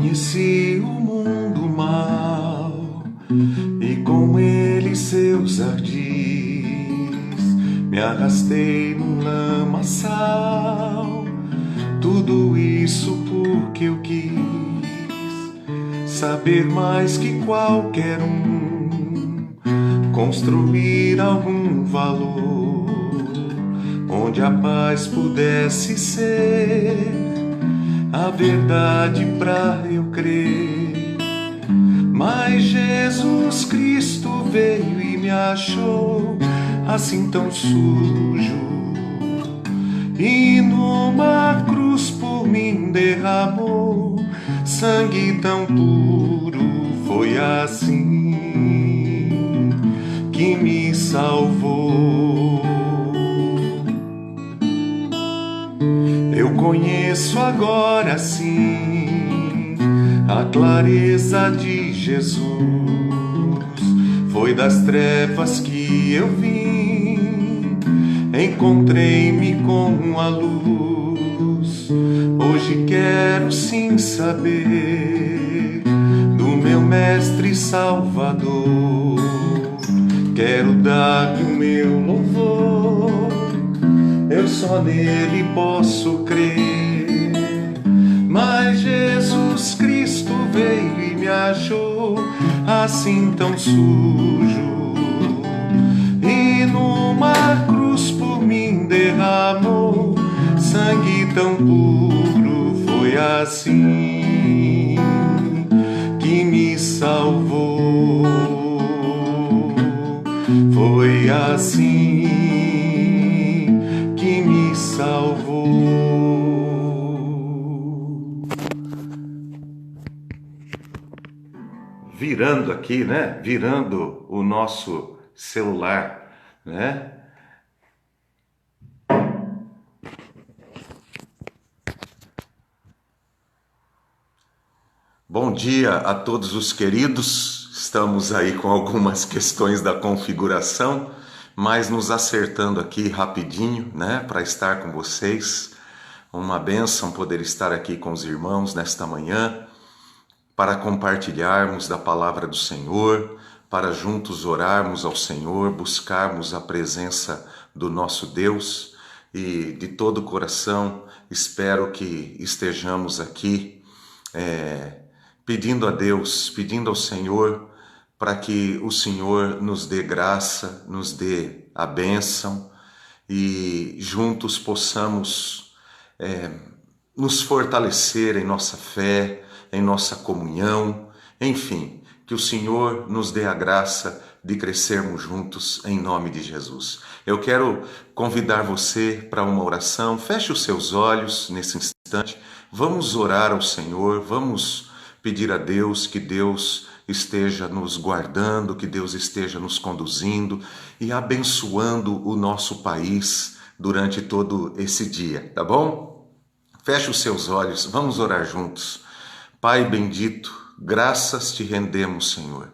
Conheci o mundo mal e com ele seus ardis. Me arrastei num lamaçal, tudo isso porque eu quis saber mais que qualquer um, construir algum valor onde a paz pudesse ser a verdade pra eu crer. Mas Jesus Cristo veio e me achou assim tão sujo, e numa cruz por mim derramou sangue tão puro. Foi assim que me salvou. Eu conheço agora sim a clareza de Jesus. Foi das trevas que eu vim, encontrei-me com a luz. Hoje quero sim saber do meu Mestre Salvador. Quero dar-lhe o meu louvor, eu só nele posso crer. Mas Jesus Cristo veio e me achou assim tão sujo, e numa cruz por mim derramou sangue tão puro. Foi assim que me salvou. Foi assim que me salvou. Virando aqui, né? Virando o nosso celular, né? Bom dia a todos os queridos. Estamos aí com algumas questões da configuração, mas nos acertando aqui rapidinho, né, para estar com vocês. Uma bênção poder estar aqui com os irmãos nesta manhã, para compartilharmos da palavra do Senhor, para juntos orarmos ao Senhor, buscarmos a presença do nosso Deus. E de todo o coração espero que estejamos aqui pedindo a Deus, pedindo ao Senhor, para que o Senhor nos dê graça, nos dê a bênção e juntos possamos nos fortalecer em nossa fé, em nossa comunhão, enfim, que o Senhor nos dê a graça de crescermos juntos em nome de Jesus. Eu quero convidar você para uma oração. Feche os seus olhos nesse instante, vamos orar ao Senhor, vamos pedir a Deus que Deus esteja nos guardando, que Deus esteja nos conduzindo e abençoando o nosso país durante todo esse dia, tá bom? Feche os seus olhos, vamos orar juntos. Pai bendito, graças te rendemos, Senhor.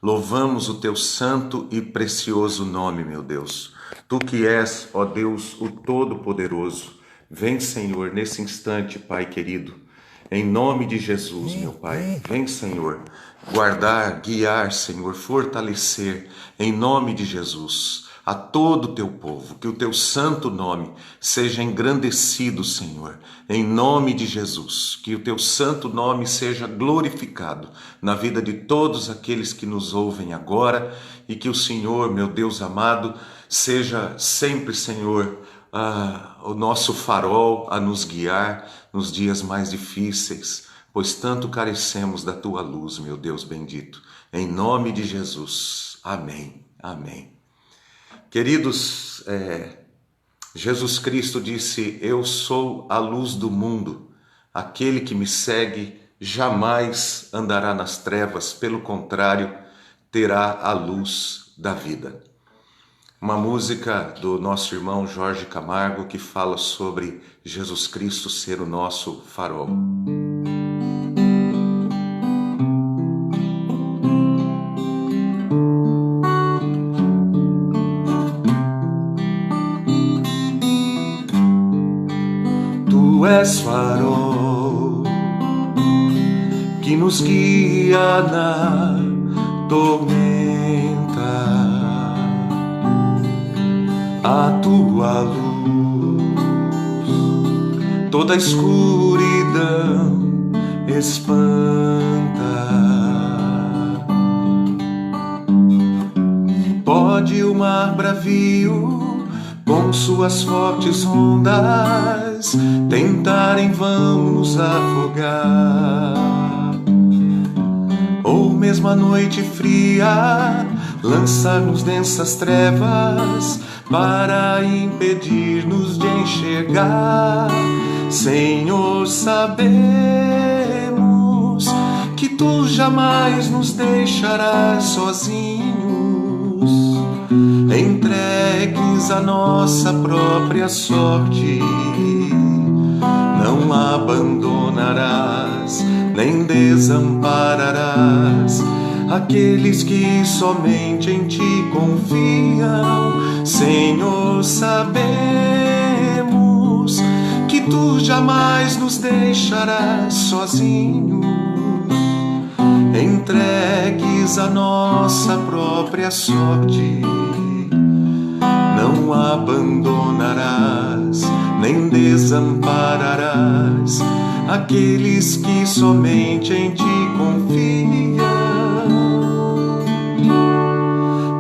Louvamos o teu santo e precioso nome, meu Deus. Tu que és, ó Deus, o Todo-Poderoso. Vem, Senhor, nesse instante, Pai querido. Em nome de Jesus, meu Pai, vem, Senhor, guardar, guiar, Senhor, fortalecer, em nome de Jesus, a todo o teu povo, que o teu santo nome seja engrandecido, Senhor, em nome de Jesus, que o teu santo nome seja glorificado na vida de todos aqueles que nos ouvem agora, e que o Senhor, meu Deus amado, seja sempre, Senhor, o nosso farol a nos guiar nos dias mais difíceis, pois tanto carecemos da tua luz, meu Deus bendito. Em nome de Jesus. Amém. Amém. Queridos, Jesus Cristo disse: eu sou a luz do mundo. Aquele que me segue jamais andará nas trevas, pelo contrário, terá a luz da vida. Uma música do nosso irmão Jorge Camargo que fala sobre Jesus Cristo ser o nosso farol. Tu és farol que nos guia na tormenta. A tua luz toda a escuridão espanta. Pode o mar bravio, com suas fortes ondas, tentar em vão nos afogar. Ou mesmo a noite fria, lançar-nos densas trevas, para impedir-nos de enxergar. Senhor, sabemos que Tu jamais nos deixarás sozinhos, entregues à nossa própria sorte. Não abandonarás, nem desampararás aqueles que somente em Ti confiam. Senhor, sabemos que Tu jamais nos deixarás sozinhos, entregues à nossa própria sorte. Não abandonarás, nem desampararás aqueles que somente em Ti confiam.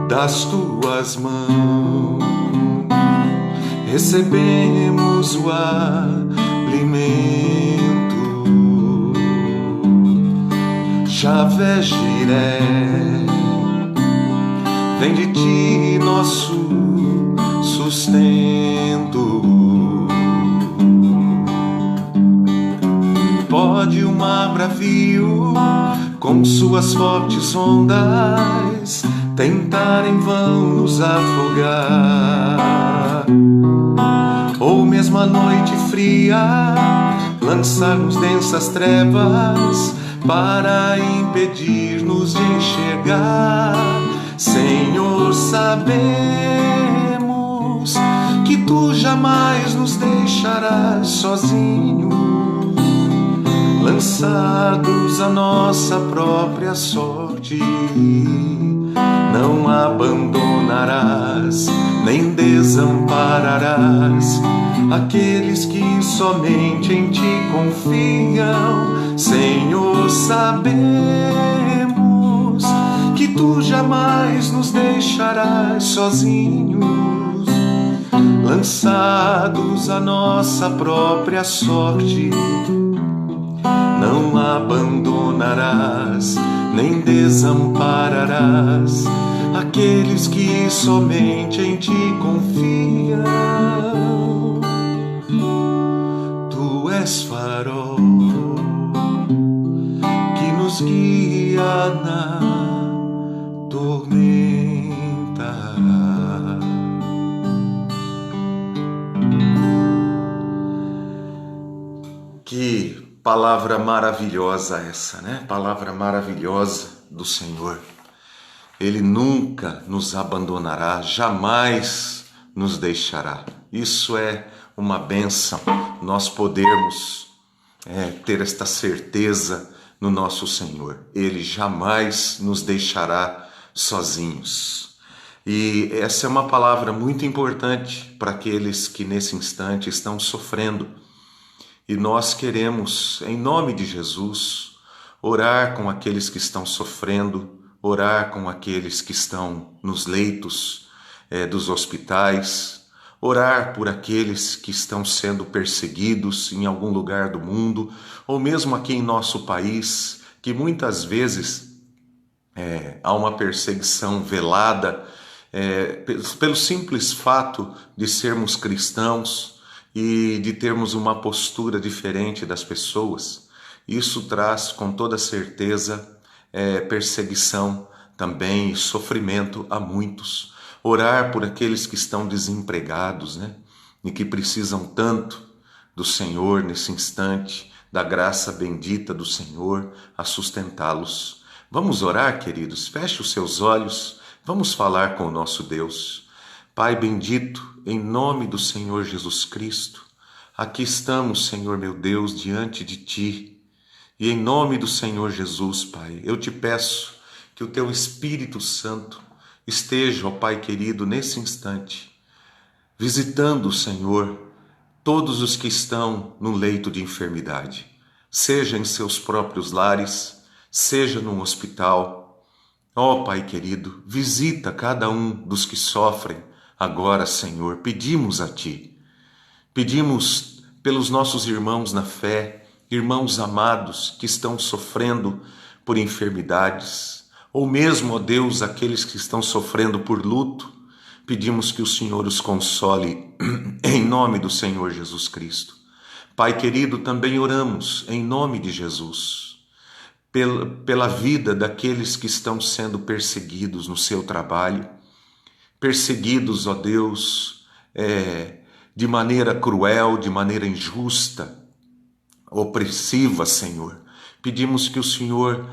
Das Tuas mãos recebemos o alimento. Javé Jiré, vem de Ti nosso sustento. Pode o mar bravio, com suas fortes ondas, tentar em vão nos afogar. Ou mesmo a noite fria, lançar-nos densas trevas, para impedir-nos de enxergar. Senhor, sabemos que Tu jamais nos deixarás sozinhos, lançados à nossa própria sorte. Não abandonarás, nem desampararás aqueles que somente em Ti confiam. Senhor, sabemos que Tu jamais nos deixarás sozinhos, lançados à nossa própria sorte. Não abandonarás, nem desampararás aqueles que somente em Ti confiam. Tu és farol que nos guia na tormenta. Que palavra maravilhosa essa, né? Palavra maravilhosa do Senhor. Ele nunca nos abandonará, jamais nos deixará. Isso é uma bênção, nós podermos ter esta certeza no nosso Senhor. Ele jamais nos deixará sozinhos. E essa é uma palavra muito importante para aqueles que nesse instante estão sofrendo. E nós queremos, em nome de Jesus, orar com aqueles que estão sofrendo, orar com aqueles que estão nos leitos dos hospitais, orar por aqueles que estão sendo perseguidos em algum lugar do mundo, ou mesmo aqui em nosso país, que muitas vezes há uma perseguição velada pelo simples fato de sermos cristãos e de termos uma postura diferente das pessoas. Isso traz com toda certeza perseguição também e sofrimento a muitos. Orar por aqueles que estão desempregados, né? E que precisam tanto do Senhor nesse instante, da graça bendita do Senhor a sustentá-los. Vamos orar, queridos? Feche os seus olhos, vamos falar com o nosso Deus. Pai bendito, em nome do Senhor Jesus Cristo, aqui estamos, Senhor meu Deus, diante de Ti, E em nome do Senhor Jesus, Pai, eu te peço que o teu Espírito Santo esteja, ó Pai querido, nesse instante, visitando, Senhor, todos os que estão no leito de enfermidade, seja em seus próprios lares, seja num hospital. Ó Pai querido, visita cada um dos que sofrem agora, Senhor. Pedimos a Ti, pedimos pelos nossos irmãos na fé, irmãos amados que estão sofrendo por enfermidades, ou mesmo, ó Deus, aqueles que estão sofrendo por luto. Pedimos que o Senhor os console em nome do Senhor Jesus Cristo. Pai querido, também oramos em nome de Jesus, pela vida daqueles que estão sendo perseguidos no seu trabalho, perseguidos, ó Deus, de maneira cruel, de maneira injusta, opressiva, Senhor. Pedimos que o Senhor,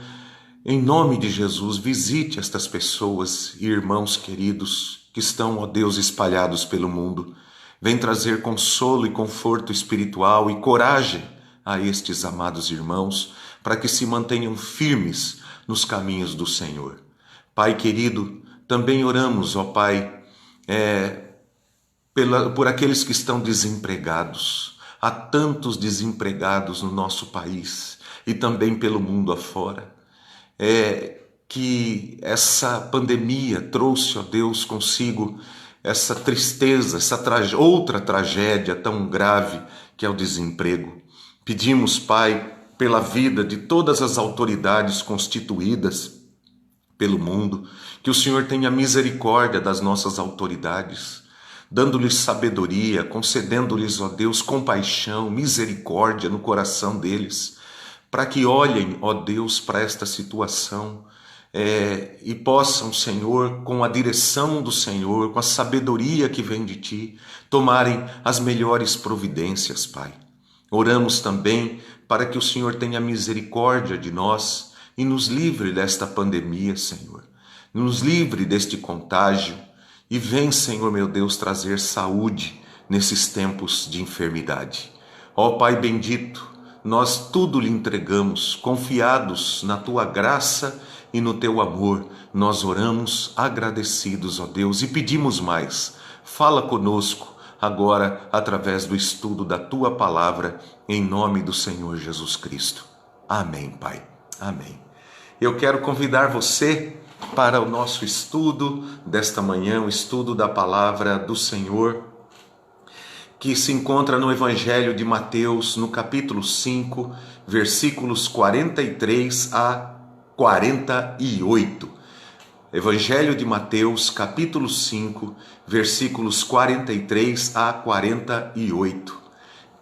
em nome de Jesus, visite estas pessoas e irmãos queridos que estão, ó Deus, espalhados pelo mundo. Vem trazer consolo e conforto espiritual e coragem a estes amados irmãos, para que se mantenham firmes nos caminhos do Senhor. Pai querido, também oramos, ó Pai, por aqueles que estão desempregados. Há tantos desempregados no nosso país e também pelo mundo afora. Que essa pandemia trouxe, ó Deus, consigo essa tristeza, outra tragédia tão grave que é o desemprego. Pedimos, Pai, pela vida de todas as autoridades constituídas pelo mundo, que o Senhor tenha misericórdia das nossas autoridades, dando-lhes sabedoria, concedendo-lhes, ó Deus, compaixão, misericórdia no coração deles, para que olhem, ó Deus, para esta situação e possam, Senhor, com a direção do Senhor, com a sabedoria que vem de Ti, tomarem as melhores providências, Pai. Oramos também para que o Senhor tenha misericórdia de nós e nos livre desta pandemia, Senhor. Nos livre deste contágio e vem, Senhor meu Deus, trazer saúde nesses tempos de enfermidade. Ó Pai bendito, nós tudo lhe entregamos, confiados na Tua graça e no Teu amor. Nós oramos agradecidos, ó Deus, e pedimos mais. Fala conosco agora através do estudo da Tua palavra, em nome do Senhor Jesus Cristo. Amém, Pai. Amém. Eu quero convidar você para o nosso estudo desta manhã, o estudo da palavra do Senhor, que se encontra no Evangelho de Mateus, no capítulo 5, versículos 43 a 48. Evangelho de Mateus, capítulo 5, versículos 43 a 48.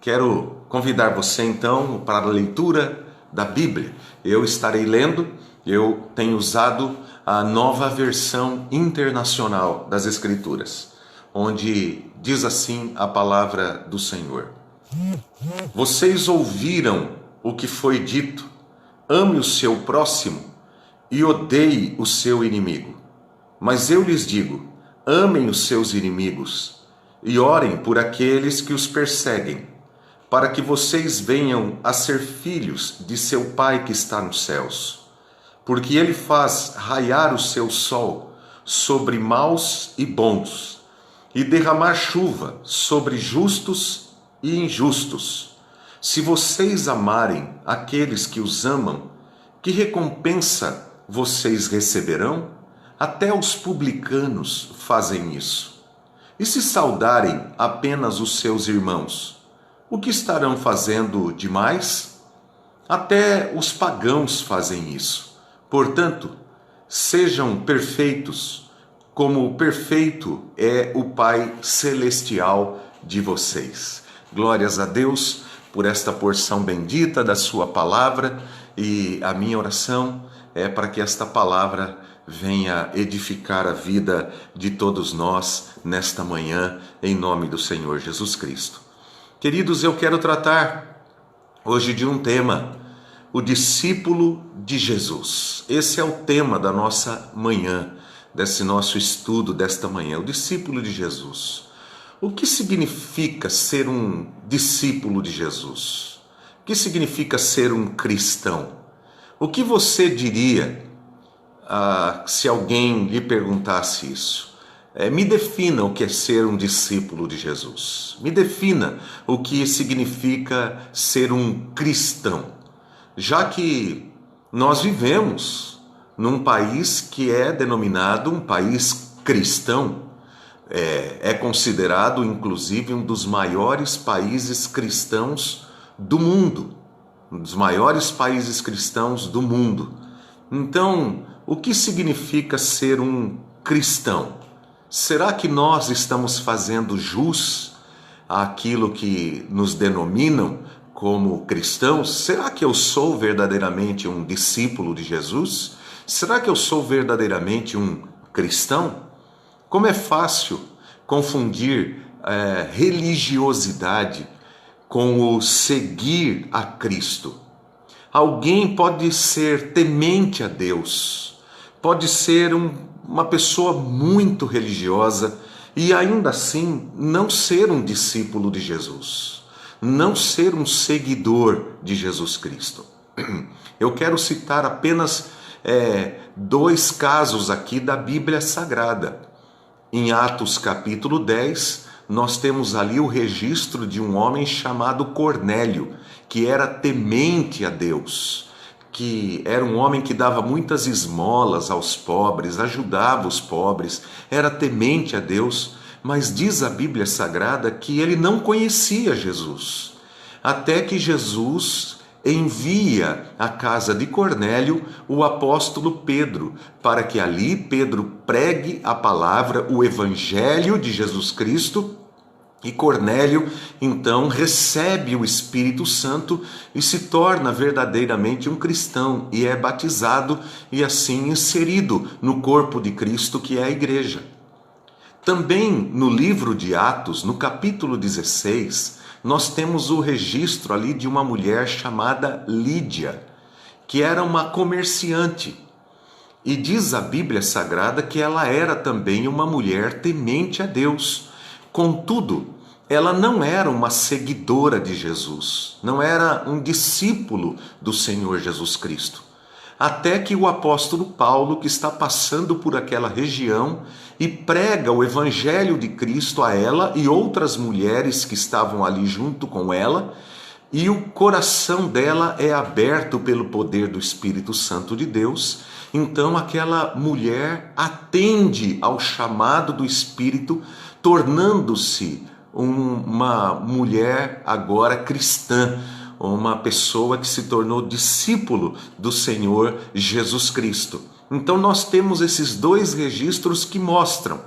Quero convidar você, então, para a leitura da Bíblia. Eu estarei lendo, eu tenho usado a Nova Versão Internacional das Escrituras, onde diz assim a palavra do Senhor. Vocês ouviram o que foi dito: ame o seu próximo e odeie o seu inimigo. Mas eu lhes digo: amem os seus inimigos e orem por aqueles que os perseguem, para que vocês venham a ser filhos de seu Pai que está nos céus. Porque ele faz raiar o seu sol sobre maus e bons, e derramar chuva sobre justos e injustos. Se vocês amarem aqueles que os amam, que recompensa vocês receberão? Até os publicanos fazem isso. E se saudarem apenas os seus irmãos, o que estarão fazendo demais? Até os pagãos fazem isso. Portanto, sejam perfeitos, como perfeito é o Pai Celestial de vocês. Glórias a Deus por esta porção bendita da sua palavra, e a minha oração é para que esta palavra venha edificar a vida de todos nós nesta manhã, em nome do Senhor Jesus Cristo. Queridos, eu quero tratar hoje de um tema: o discípulo de Jesus. Esse é o tema da nossa manhã, desse nosso estudo desta manhã, o discípulo de Jesus. O que significa ser um discípulo de Jesus? que significa ser um cristão? O que você diria se alguém lhe perguntasse isso? Me defina o que é ser um discípulo de Jesus. Me defina o que significa ser um cristão. Já que nós vivemos num país que é denominado um país cristão, é considerado inclusive um dos maiores países cristãos do mundo. Um dos maiores países cristãos do mundo. Então, o que significa ser um cristão? Será que nós estamos fazendo jus àquilo que nos denominam como cristãos? Será que eu sou verdadeiramente um discípulo de Jesus? Será que eu sou verdadeiramente um cristão? Como é fácil confundir religiosidade com o seguir a Cristo. Alguém pode ser temente a Deus, pode ser uma pessoa muito religiosa e ainda assim não ser um discípulo de Jesus, não ser um seguidor de Jesus Cristo. Eu quero citar apenas 2 casos aqui da Bíblia Sagrada. Em Atos capítulo 10, nós temos ali o registro de um homem chamado Cornélio, que era temente a Deus, que era um homem que dava muitas esmolas aos pobres, ajudava os pobres, era temente a Deus, mas diz a Bíblia Sagrada que ele não conhecia Jesus, até que Jesus envia à casa de Cornélio o apóstolo Pedro, para que ali Pedro pregue a palavra, o evangelho de Jesus Cristo, e Cornélio então recebe o Espírito Santo e se torna verdadeiramente um cristão e é batizado e assim inserido no corpo de Cristo, que é a igreja. Também no livro de Atos, no capítulo 16, nós temos o registro ali de uma mulher chamada Lídia, que era uma comerciante. E diz a Bíblia Sagrada que ela era também uma mulher temente a Deus. Contudo, ela não era uma seguidora de Jesus, não era um discípulo do Senhor Jesus Cristo. Até que o apóstolo Paulo, que está passando por aquela região e prega o evangelho de Cristo a ela e outras mulheres que estavam ali junto com ela, e o coração dela é aberto pelo poder do Espírito Santo de Deus. Então aquela mulher atende ao chamado do Espírito, tornando-se uma mulher agora cristã, uma pessoa que se tornou discípulo do Senhor Jesus Cristo. Então nós temos esses 2 registros que mostram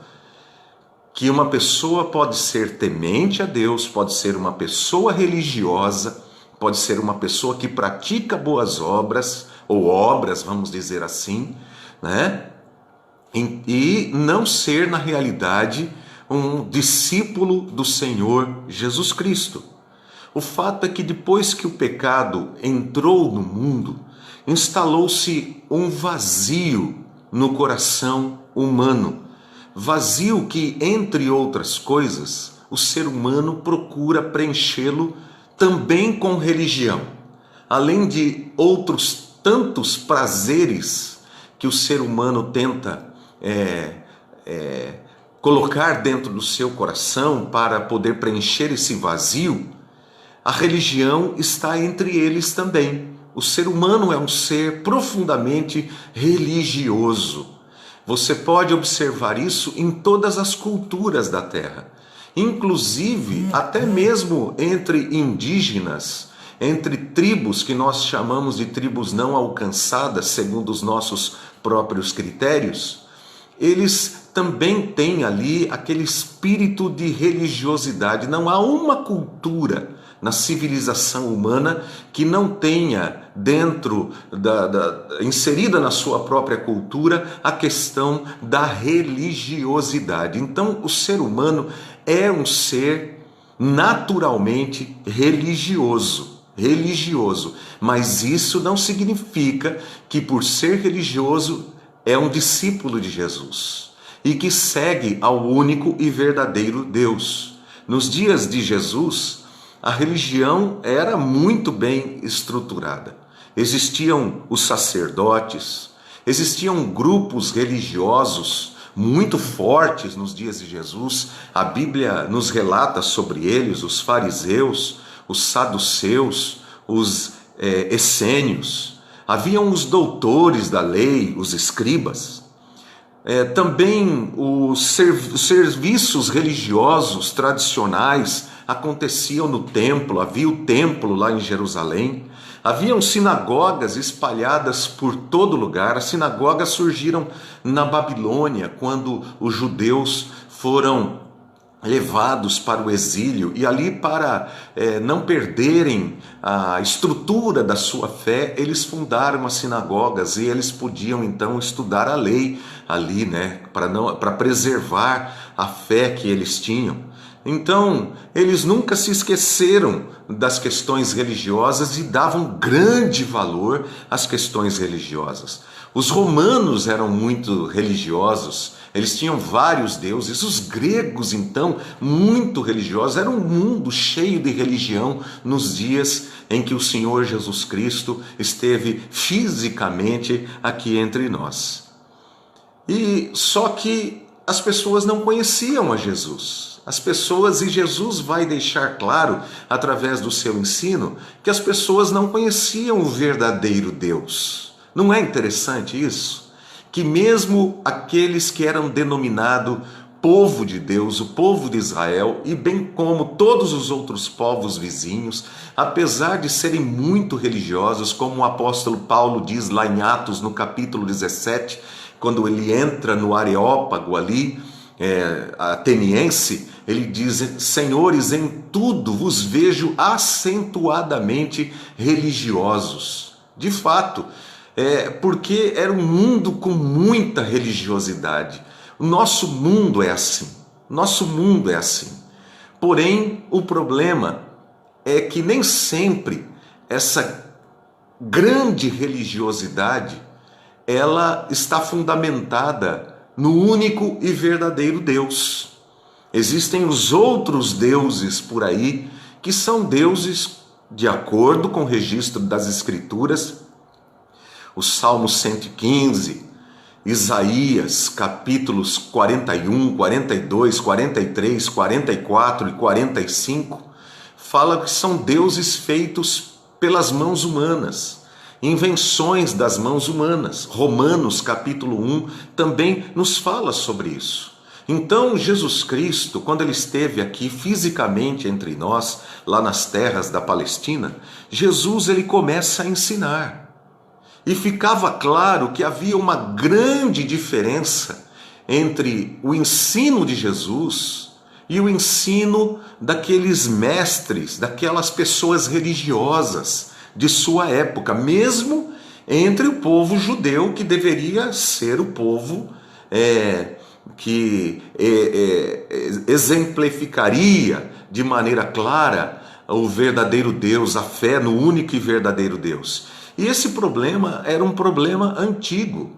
que uma pessoa pode ser temente a Deus, pode ser uma pessoa religiosa, pode ser uma pessoa que pratica boas obras, ou obras, vamos dizer assim, né? E não ser, na realidade, um discípulo do Senhor Jesus Cristo. O fato é que depois que o pecado entrou no mundo, instalou-se um vazio no coração humano. Vazio que, entre outras coisas, o ser humano procura preenchê-lo também com religião. Além de outros tantos prazeres que o ser humano tenta colocar dentro do seu coração para poder preencher esse vazio, a religião está entre eles também. O ser humano é um ser profundamente religioso. Você pode observar isso em todas as culturas da Terra, inclusive até mesmo entre indígenas, entre tribos que nós chamamos de tribos não alcançadas, segundo os nossos próprios critérios. Eles também têm ali aquele espírito de religiosidade. Não há uma cultura na civilização humana que não tenha dentro, inserida na sua própria cultura, a questão da religiosidade. Então, o ser humano é um ser naturalmente religioso, mas isso não significa que por ser religioso é um discípulo de Jesus e que segue ao único e verdadeiro Deus. Nos dias de Jesus, a religião era muito bem estruturada. Existiam os sacerdotes, existiam grupos religiosos muito fortes nos dias de Jesus. A Bíblia nos relata sobre eles: os fariseus, os saduceus, os essênios. Haviam os doutores da lei, os escribas. Também os serviços religiosos tradicionais aconteciam no templo. Havia o templo lá em Jerusalém. Haviam sinagogas espalhadas por todo lugar. As sinagogas surgiram na Babilônia, quando os judeus foram levados para o exílio, e ali, para não perderem a estrutura da sua fé, eles fundaram as sinagogas, e eles podiam então estudar a lei ali, para preservar a fé que eles tinham. Então, eles nunca se esqueceram das questões religiosas e davam grande valor às questões religiosas. Os romanos eram muito religiosos, eles tinham vários deuses. Os gregos, então, muito religiosos. Era um mundo cheio de religião nos dias em que o Senhor Jesus Cristo esteve fisicamente aqui entre nós. E só que as pessoas não conheciam a Jesus. E Jesus vai deixar claro, através do seu ensino, que as pessoas não conheciam o verdadeiro Deus. Não é interessante isso? Que mesmo aqueles que eram denominados povo de Deus, o povo de Israel, e bem como todos os outros povos vizinhos, apesar de serem muito religiosos, como o apóstolo Paulo diz lá em Atos, no capítulo 17, quando ele entra no Areópago ali, ateniense, ele diz: senhores, em tudo vos vejo acentuadamente religiosos. De fato, porque era um mundo com muita religiosidade. O nosso mundo é assim. Porém, o problema é que nem sempre essa grande religiosidade ela está fundamentada no único e verdadeiro Deus. Existem os outros deuses por aí, que são deuses de acordo com o registro das Escrituras. O Salmo 115, Isaías, capítulos 41, 42, 43, 44 e 45, fala que são deuses feitos pelas mãos humanas, invenções das mãos humanas. Romanos, capítulo 1, também nos fala sobre isso. Então, Jesus Cristo, quando ele esteve aqui fisicamente entre nós, lá nas terras da Palestina, Jesus ele começa a ensinar. E ficava claro que havia uma grande diferença entre o ensino de Jesus e o ensino daqueles mestres, daquelas pessoas religiosas de sua época, mesmo entre o povo judeu, que deveria ser o povo que exemplificaria de maneira clara o verdadeiro Deus, a fé no único e verdadeiro Deus. E esse problema era um problema antigo,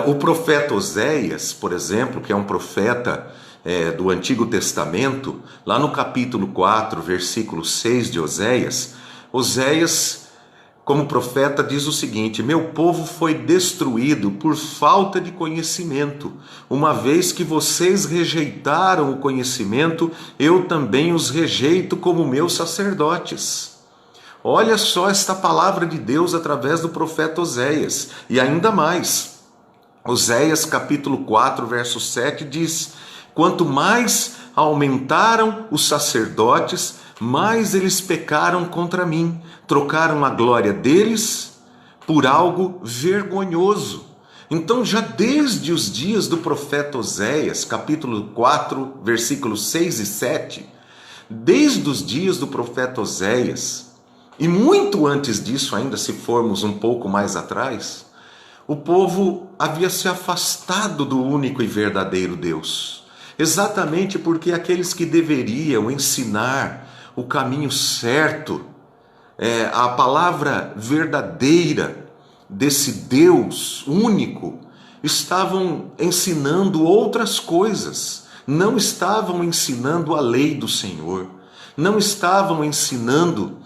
O profeta Oséias, por exemplo, que é um profeta do Antigo Testamento, lá no capítulo 4, versículo 6 de Oséias, como profeta, diz o seguinte: meu povo foi destruído por falta de conhecimento. Uma vez que vocês rejeitaram o conhecimento, eu também os rejeito como meus sacerdotes. Olha só esta palavra de Deus através do profeta Oséias. E ainda mais, Oséias capítulo 4, verso 7 diz: quanto mais aumentaram os sacerdotes, mais eles pecaram contra mim, trocaram a glória deles por algo vergonhoso. Então, já desde os dias do profeta Oséias, capítulo 4, versículos 6 e 7, desde os dias do profeta Oséias, e muito antes disso ainda, se formos um pouco mais atrás, o povo havia se afastado do único e verdadeiro Deus, exatamente porque aqueles que deveriam ensinar o caminho certo, a palavra verdadeira desse Deus único, estavam ensinando outras coisas, não estavam ensinando a lei do Senhor, não estavam ensinando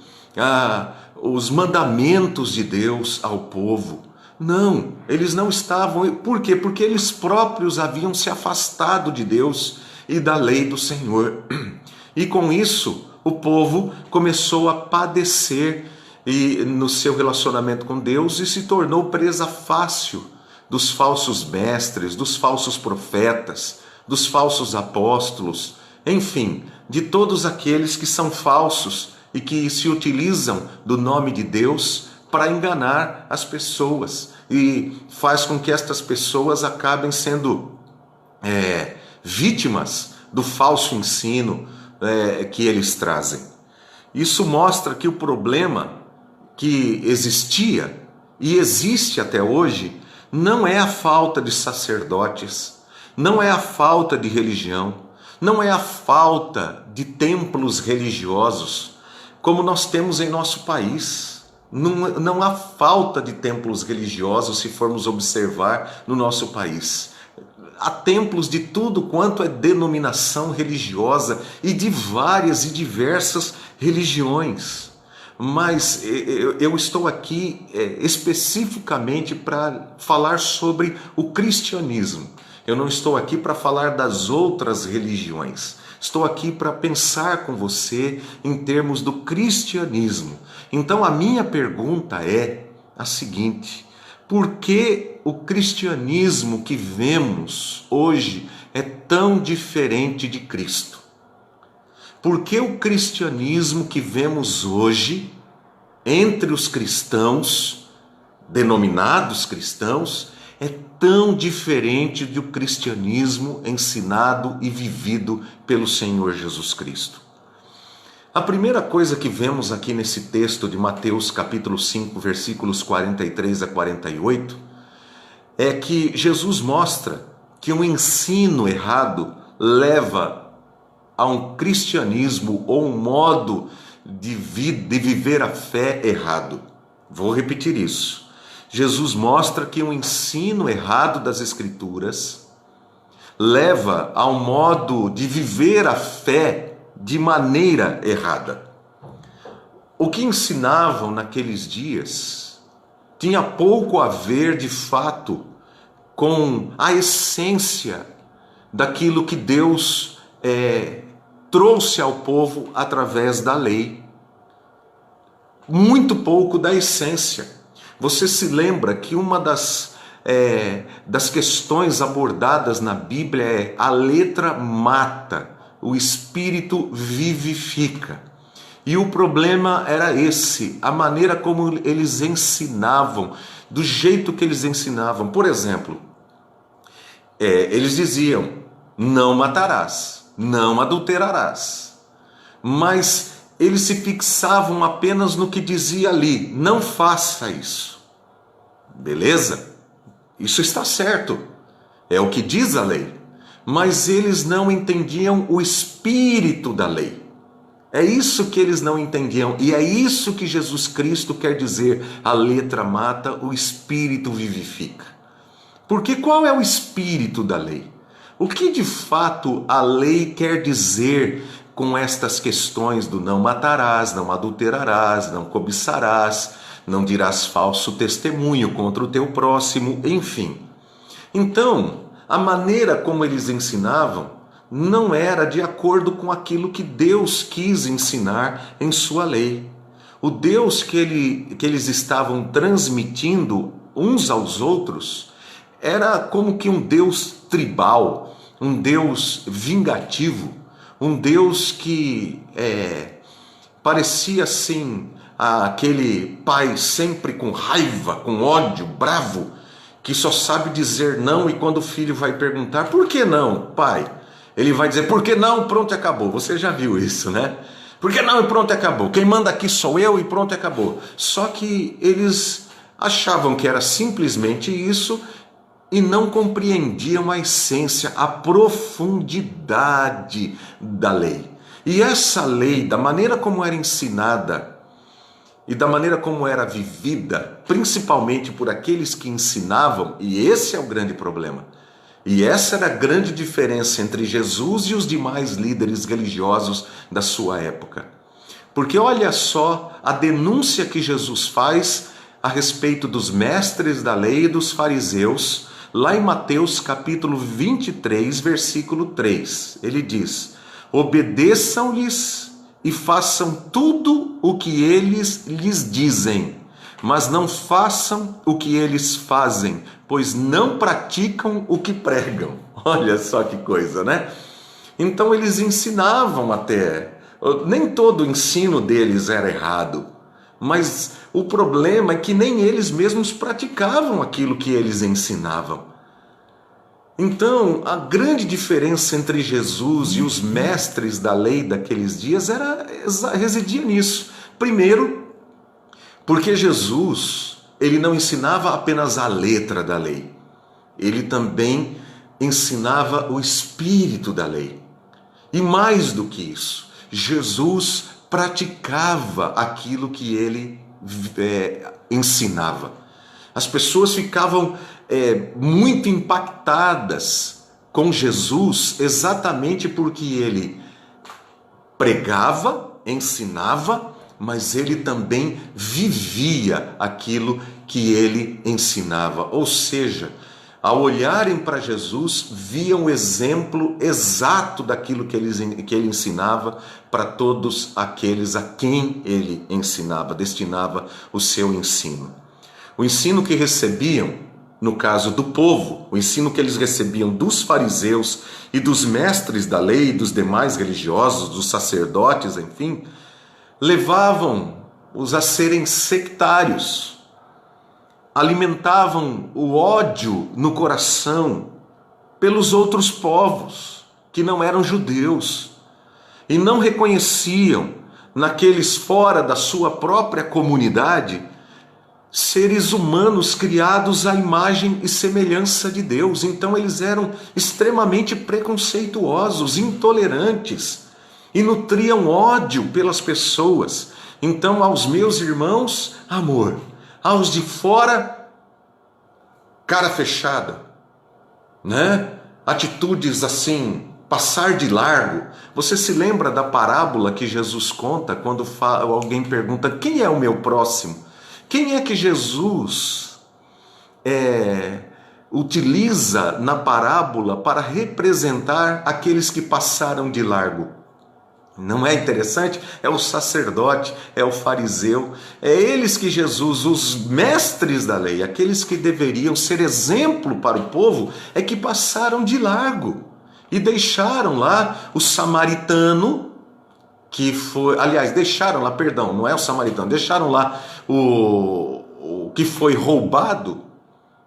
os mandamentos de Deus ao povo. Não, eles não estavam. Por quê? Porque eles próprios haviam se afastado de Deus e da lei do Senhor. E com isso, o povo começou a padecer no seu relacionamento com Deus e se tornou presa fácil dos falsos mestres, dos falsos profetas, dos falsos apóstolos, enfim, de todos aqueles que são falsos e que se utilizam do nome de Deus para enganar as pessoas e faz com que estas pessoas acabem sendo vítimas do falso ensino que eles trazem. Isso mostra que o problema que existia e existe até hoje não é a falta de sacerdotes, não é a falta de religião, não é a falta de templos religiosos, como nós temos em nosso país. Não há falta de templos religiosos se formos observar no nosso país. Há templos de tudo quanto é denominação religiosa e de várias e diversas religiões. Mas eu estou aqui especificamente para falar sobre o cristianismo. Eu não estou aqui para falar das outras religiões. Estou aqui para pensar com você em termos do cristianismo. Então a minha pergunta é a seguinte: por que o cristianismo que vemos hoje é tão diferente de Cristo? Por que o cristianismo que vemos hoje entre os cristãos, denominados cristãos, é tão diferente do cristianismo ensinado e vivido pelo Senhor Jesus Cristo? A primeira coisa que vemos aqui nesse texto de Mateus capítulo 5, versículos 43 a 48, é que Jesus mostra que um ensino errado leva a um cristianismo ou um modo de viver a fé errado. Vou repetir isso. Jesus mostra que um ensino errado das Escrituras leva a um modo de viver a fé de maneira errada. O que ensinavam naqueles dias tinha pouco a ver, de fato, com a essência daquilo que Deus trouxe ao povo através da lei. Muito pouco da essência. Você se lembra que uma das questões abordadas na Bíblia é: a letra mata, o espírito vivifica. E o problema era esse, a maneira como eles ensinavam, do jeito que eles ensinavam. Por exemplo, eles diziam: não matarás, não adulterarás. Mas eles se fixavam apenas no que dizia ali: não faça isso. Beleza? Isso está certo, é o que diz a lei. Mas eles não entendiam o espírito da lei. É isso que eles não entendiam, e é isso que Jesus Cristo quer dizer: a letra mata, o espírito vivifica. Porque qual é o espírito da lei? O que de fato a lei quer dizer com estas questões do não matarás, não adulterarás, não cobiçarás, não dirás falso testemunho contra o teu próximo, enfim. Então, a maneira como eles ensinavam não era de acordo com aquilo que Deus quis ensinar em sua lei. O Deus que eles estavam transmitindo uns aos outros era como que um Deus tribal, um Deus vingativo, um Deus que parecia assim aquele pai sempre com raiva, com ódio, bravo, que só sabe dizer não, e quando o filho vai perguntar: por que não, pai? Ele vai dizer: por que não? Pronto, acabou. Você já viu isso, né? Por que não? E pronto, acabou. Quem manda aqui sou eu e pronto, acabou. Só que eles achavam que era simplesmente isso e não compreendiam a essência, a profundidade da lei. E essa lei, da maneira como era ensinada e da maneira como era vivida, principalmente por aqueles que ensinavam, e esse é o grande problema, E essa era a grande diferença entre Jesus e os demais líderes religiosos da sua época. Porque olha só a denúncia que Jesus faz a respeito dos mestres da lei e dos fariseus, lá em Mateus capítulo 23, versículo 3. Ele diz: obedeçam-lhes e façam tudo o que eles lhes dizem, mas não façam o que eles fazem, pois não praticam o que pregam. Olha só que coisa, né? Então eles ensinavam até, nem todo o ensino deles era errado, mas o problema é que nem eles mesmos praticavam aquilo que eles ensinavam. Então, a grande diferença entre Jesus e os mestres da lei daqueles dias residia nisso. Primeiro, porque Jesus, ele não ensinava apenas a letra da lei, ele também ensinava o espírito da lei. E mais do que isso, Jesus praticava aquilo que ele ensinava. As pessoas ficavam muito impactadas com Jesus exatamente porque ele pregava, ensinava, mas ele também vivia aquilo que ele ensinava. Ou seja, ao olharem para Jesus, viam o exemplo exato daquilo que ele ensinava para todos aqueles a quem ele ensinava, destinava o seu ensino. O ensino que recebiam, no caso do povo, o ensino que eles recebiam dos fariseus e dos mestres da lei, dos demais religiosos, dos sacerdotes, enfim, levavam-os a serem sectários, alimentavam o ódio no coração pelos outros povos que não eram judeus e não reconheciam naqueles fora da sua própria comunidade seres humanos criados à imagem e semelhança de Deus. Então eles eram extremamente preconceituosos, intolerantes e nutriam ódio pelas pessoas. Então, aos meus irmãos, amor; aos de fora, cara fechada, né? Atitudes assim, passar de largo. Você se lembra da parábola que Jesus conta quando alguém pergunta: quem é o meu próximo? Quem é que Jesus utiliza na parábola para representar aqueles que passaram de largo? Não é interessante? É o sacerdote, é o fariseu, é eles que Jesus, os mestres da lei, aqueles que deveriam ser exemplo para o povo, é que passaram de largo e deixaram lá o samaritano, que foi, aliás, deixaram lá, perdão, não é o samaritano, deixaram lá o que foi roubado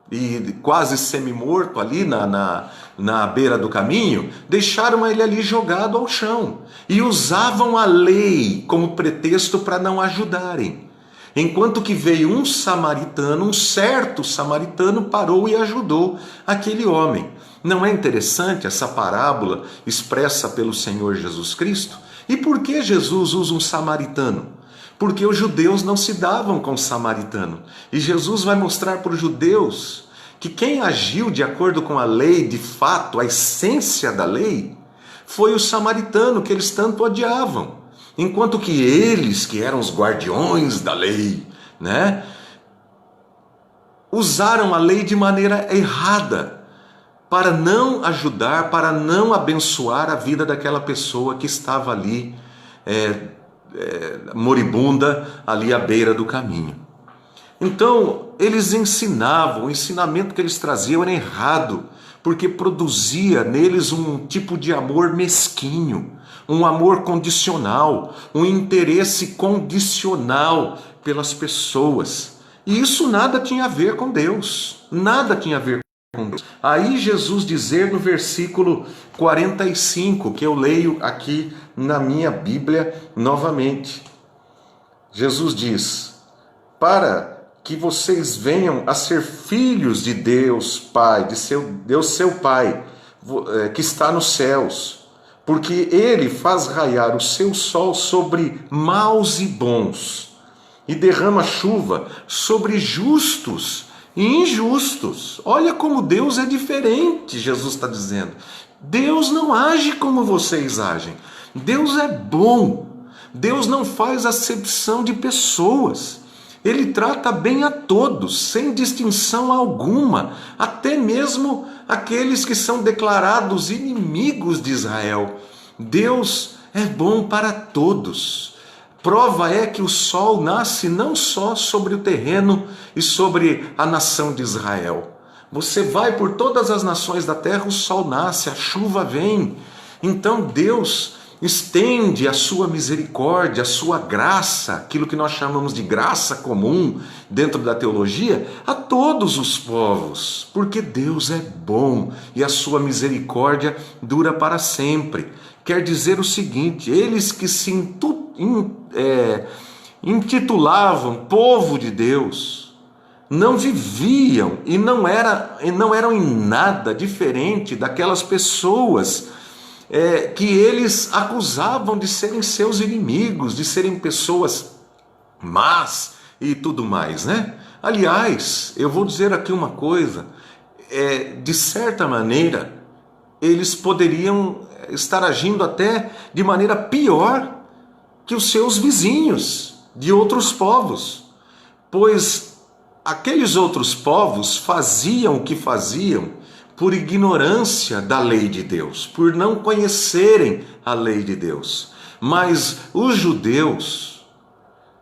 e quase semi-morto ali na beira do caminho, deixaram ele ali jogado ao chão e usavam a lei como pretexto para não ajudarem. Enquanto que veio um samaritano, um certo samaritano, parou e ajudou aquele homem. Não é interessante essa parábola expressa pelo Senhor Jesus Cristo? E por que Jesus usa um samaritano? Porque os judeus não se davam com o samaritano. E Jesus vai mostrar para os judeus que quem agiu de acordo com a lei, de fato, a essência da lei, foi o samaritano que eles tanto odiavam. Enquanto que eles, que eram os guardiões da lei, né, usaram a lei de maneira errada, para não ajudar, para não abençoar a vida daquela pessoa que estava ali, moribunda, ali à beira do caminho. Então, eles ensinavam, o ensinamento que eles traziam era errado, porque produzia neles um tipo de amor mesquinho, um amor condicional, um interesse condicional pelas pessoas. E isso nada tinha a ver com Deus, nada tinha a ver com Deus. Aí Jesus dizer no versículo 45, que eu leio aqui na minha Bíblia novamente. Jesus diz: para que vocês venham a ser filhos de Deus Pai, de Deus seu Pai, que está nos céus, porque Ele faz raiar o seu sol sobre maus e bons, e derrama chuva sobre justos e injustos. Olha como Deus é diferente, Jesus está dizendo. Deus não age como vocês agem. Deus é bom. Deus não faz acepção de pessoas. Ele trata bem a todos, sem distinção alguma, até mesmo aqueles que são declarados inimigos de Israel. Deus é bom para todos. Prova é que o sol nasce não só sobre o terreno e sobre a nação de Israel. Você vai por todas as nações da terra, o sol nasce, a chuva vem. Então Deus estende a sua misericórdia, a sua graça, aquilo que nós chamamos de graça comum dentro da teologia, a todos os povos, porque Deus é bom e a sua misericórdia dura para sempre. Quer dizer o seguinte: eles que se intitulavam povo de Deus, não viviam e não eram em nada diferente daquelas pessoas que eles acusavam de serem seus inimigos, de serem pessoas más e tudo mais, né? Aliás, eu vou dizer aqui uma coisa, de certa maneira, eles poderiam estar agindo até de maneira pior que os seus vizinhos de outros povos, pois aqueles outros povos faziam o que faziam por ignorância da lei de Deus, por não conhecerem a lei de Deus. Mas os judeus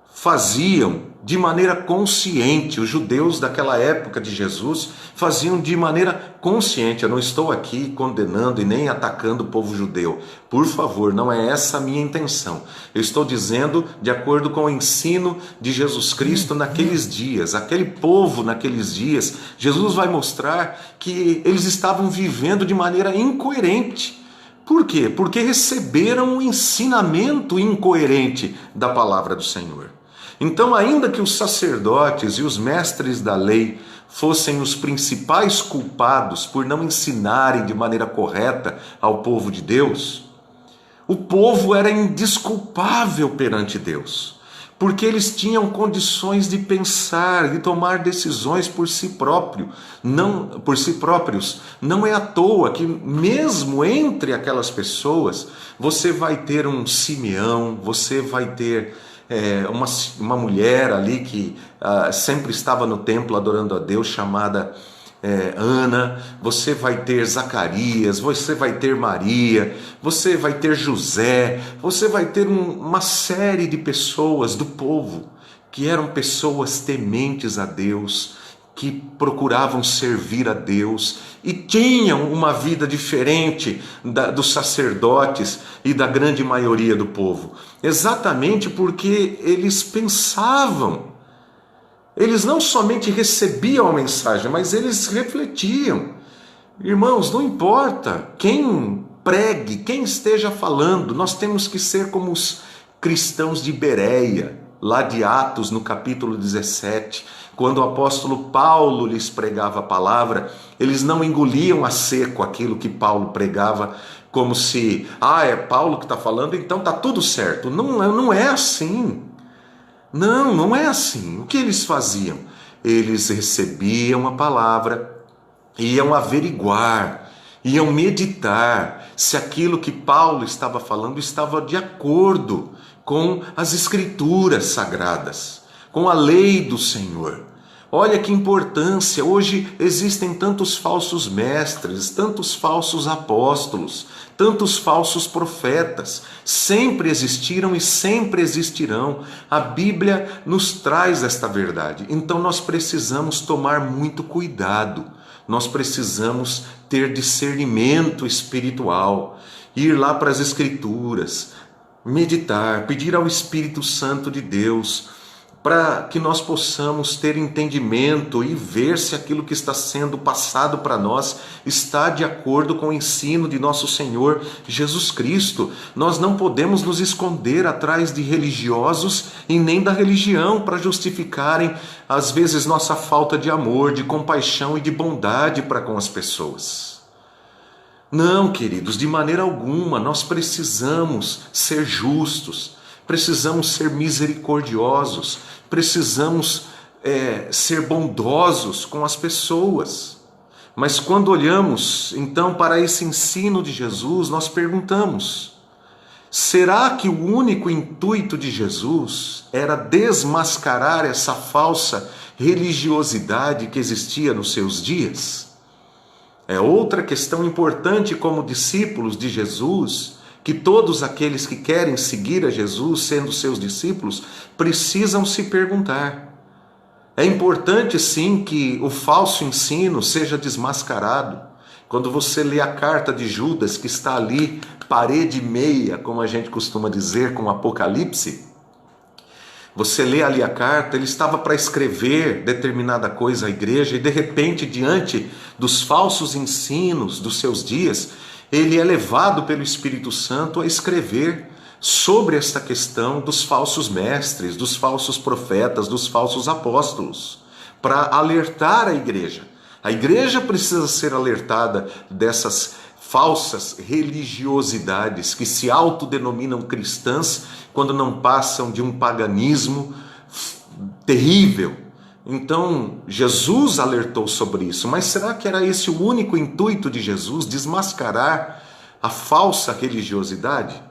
faziam de maneira consciente, os judeus daquela época de Jesus faziam de maneira consciente. Eu não estou aqui condenando e nem atacando o povo judeu. Por favor, não é essa a minha intenção. Eu estou dizendo de acordo com o ensino de Jesus Cristo naqueles dias. Aquele povo naqueles dias, Jesus vai mostrar que eles estavam vivendo de maneira incoerente. Por quê? Porque receberam um ensinamento incoerente da palavra do Senhor. Então, ainda que os sacerdotes e os mestres da lei fossem os principais culpados por não ensinarem de maneira correta ao povo de Deus, o povo era indesculpável perante Deus, porque eles tinham condições de pensar e tomar decisões por si próprios. Não é à toa que mesmo entre aquelas pessoas você vai ter um Simeão, você vai ter uma mulher ali que sempre estava no templo adorando a Deus, chamada Ana. Você vai ter Zacarias, você vai ter Maria, você vai ter José, você vai ter uma série de pessoas do povo que eram pessoas tementes a Deus, que procuravam servir a Deus e tinham uma vida diferente dos sacerdotes e da grande maioria do povo, exatamente porque eles pensavam, eles não somente recebiam a mensagem, mas eles refletiam. Irmãos, não importa quem pregue, quem esteja falando, nós temos que ser como os cristãos de Bereia, lá de Atos, no capítulo 17, quando o apóstolo Paulo lhes pregava a palavra, eles não engoliam a seco aquilo que Paulo pregava, como se, é Paulo que está falando, então está tudo certo. Não é assim. Não é assim. O que eles faziam? Eles recebiam a palavra, iam averiguar, iam meditar se aquilo que Paulo estava falando estava de acordo com as escrituras sagradas, com a lei do Senhor. Olha que importância, hoje existem tantos falsos mestres, tantos falsos apóstolos, tantos falsos profetas, sempre existiram e sempre existirão. A Bíblia nos traz esta verdade, então nós precisamos tomar muito cuidado, nós precisamos ter discernimento espiritual, ir lá para as Escrituras, meditar, pedir ao Espírito Santo de Deus, para que nós possamos ter entendimento e ver se aquilo que está sendo passado para nós está de acordo com o ensino de nosso Senhor Jesus Cristo. Nós não podemos nos esconder atrás de religiosos e nem da religião para justificarem, às vezes, nossa falta de amor, de compaixão e de bondade para com as pessoas. Não, queridos, de maneira alguma. Nós precisamos ser justos, precisamos ser misericordiosos, precisamos ser bondosos com as pessoas. Mas quando olhamos então para esse ensino de Jesus, nós perguntamos: será que o único intuito de Jesus era desmascarar essa falsa religiosidade que existia nos seus dias? É outra questão importante como discípulos de Jesus, que todos aqueles que querem seguir a Jesus, sendo seus discípulos, precisam se perguntar. É importante sim que o falso ensino seja desmascarado. Quando você lê a carta de Judas, que está ali, parede e meia, como a gente costuma dizer, com o Apocalipse, você lê ali a carta, ele estava para escrever determinada coisa à igreja e de repente, diante dos falsos ensinos dos seus dias, ele é levado pelo Espírito Santo a escrever sobre esta questão dos falsos mestres, dos falsos profetas, dos falsos apóstolos, para alertar a igreja. A igreja precisa ser alertada dessas falsas religiosidades que se autodenominam cristãs quando não passam de um paganismo terrível. Então, Jesus alertou sobre isso, mas será que era esse o único intuito de Jesus, desmascarar a falsa religiosidade?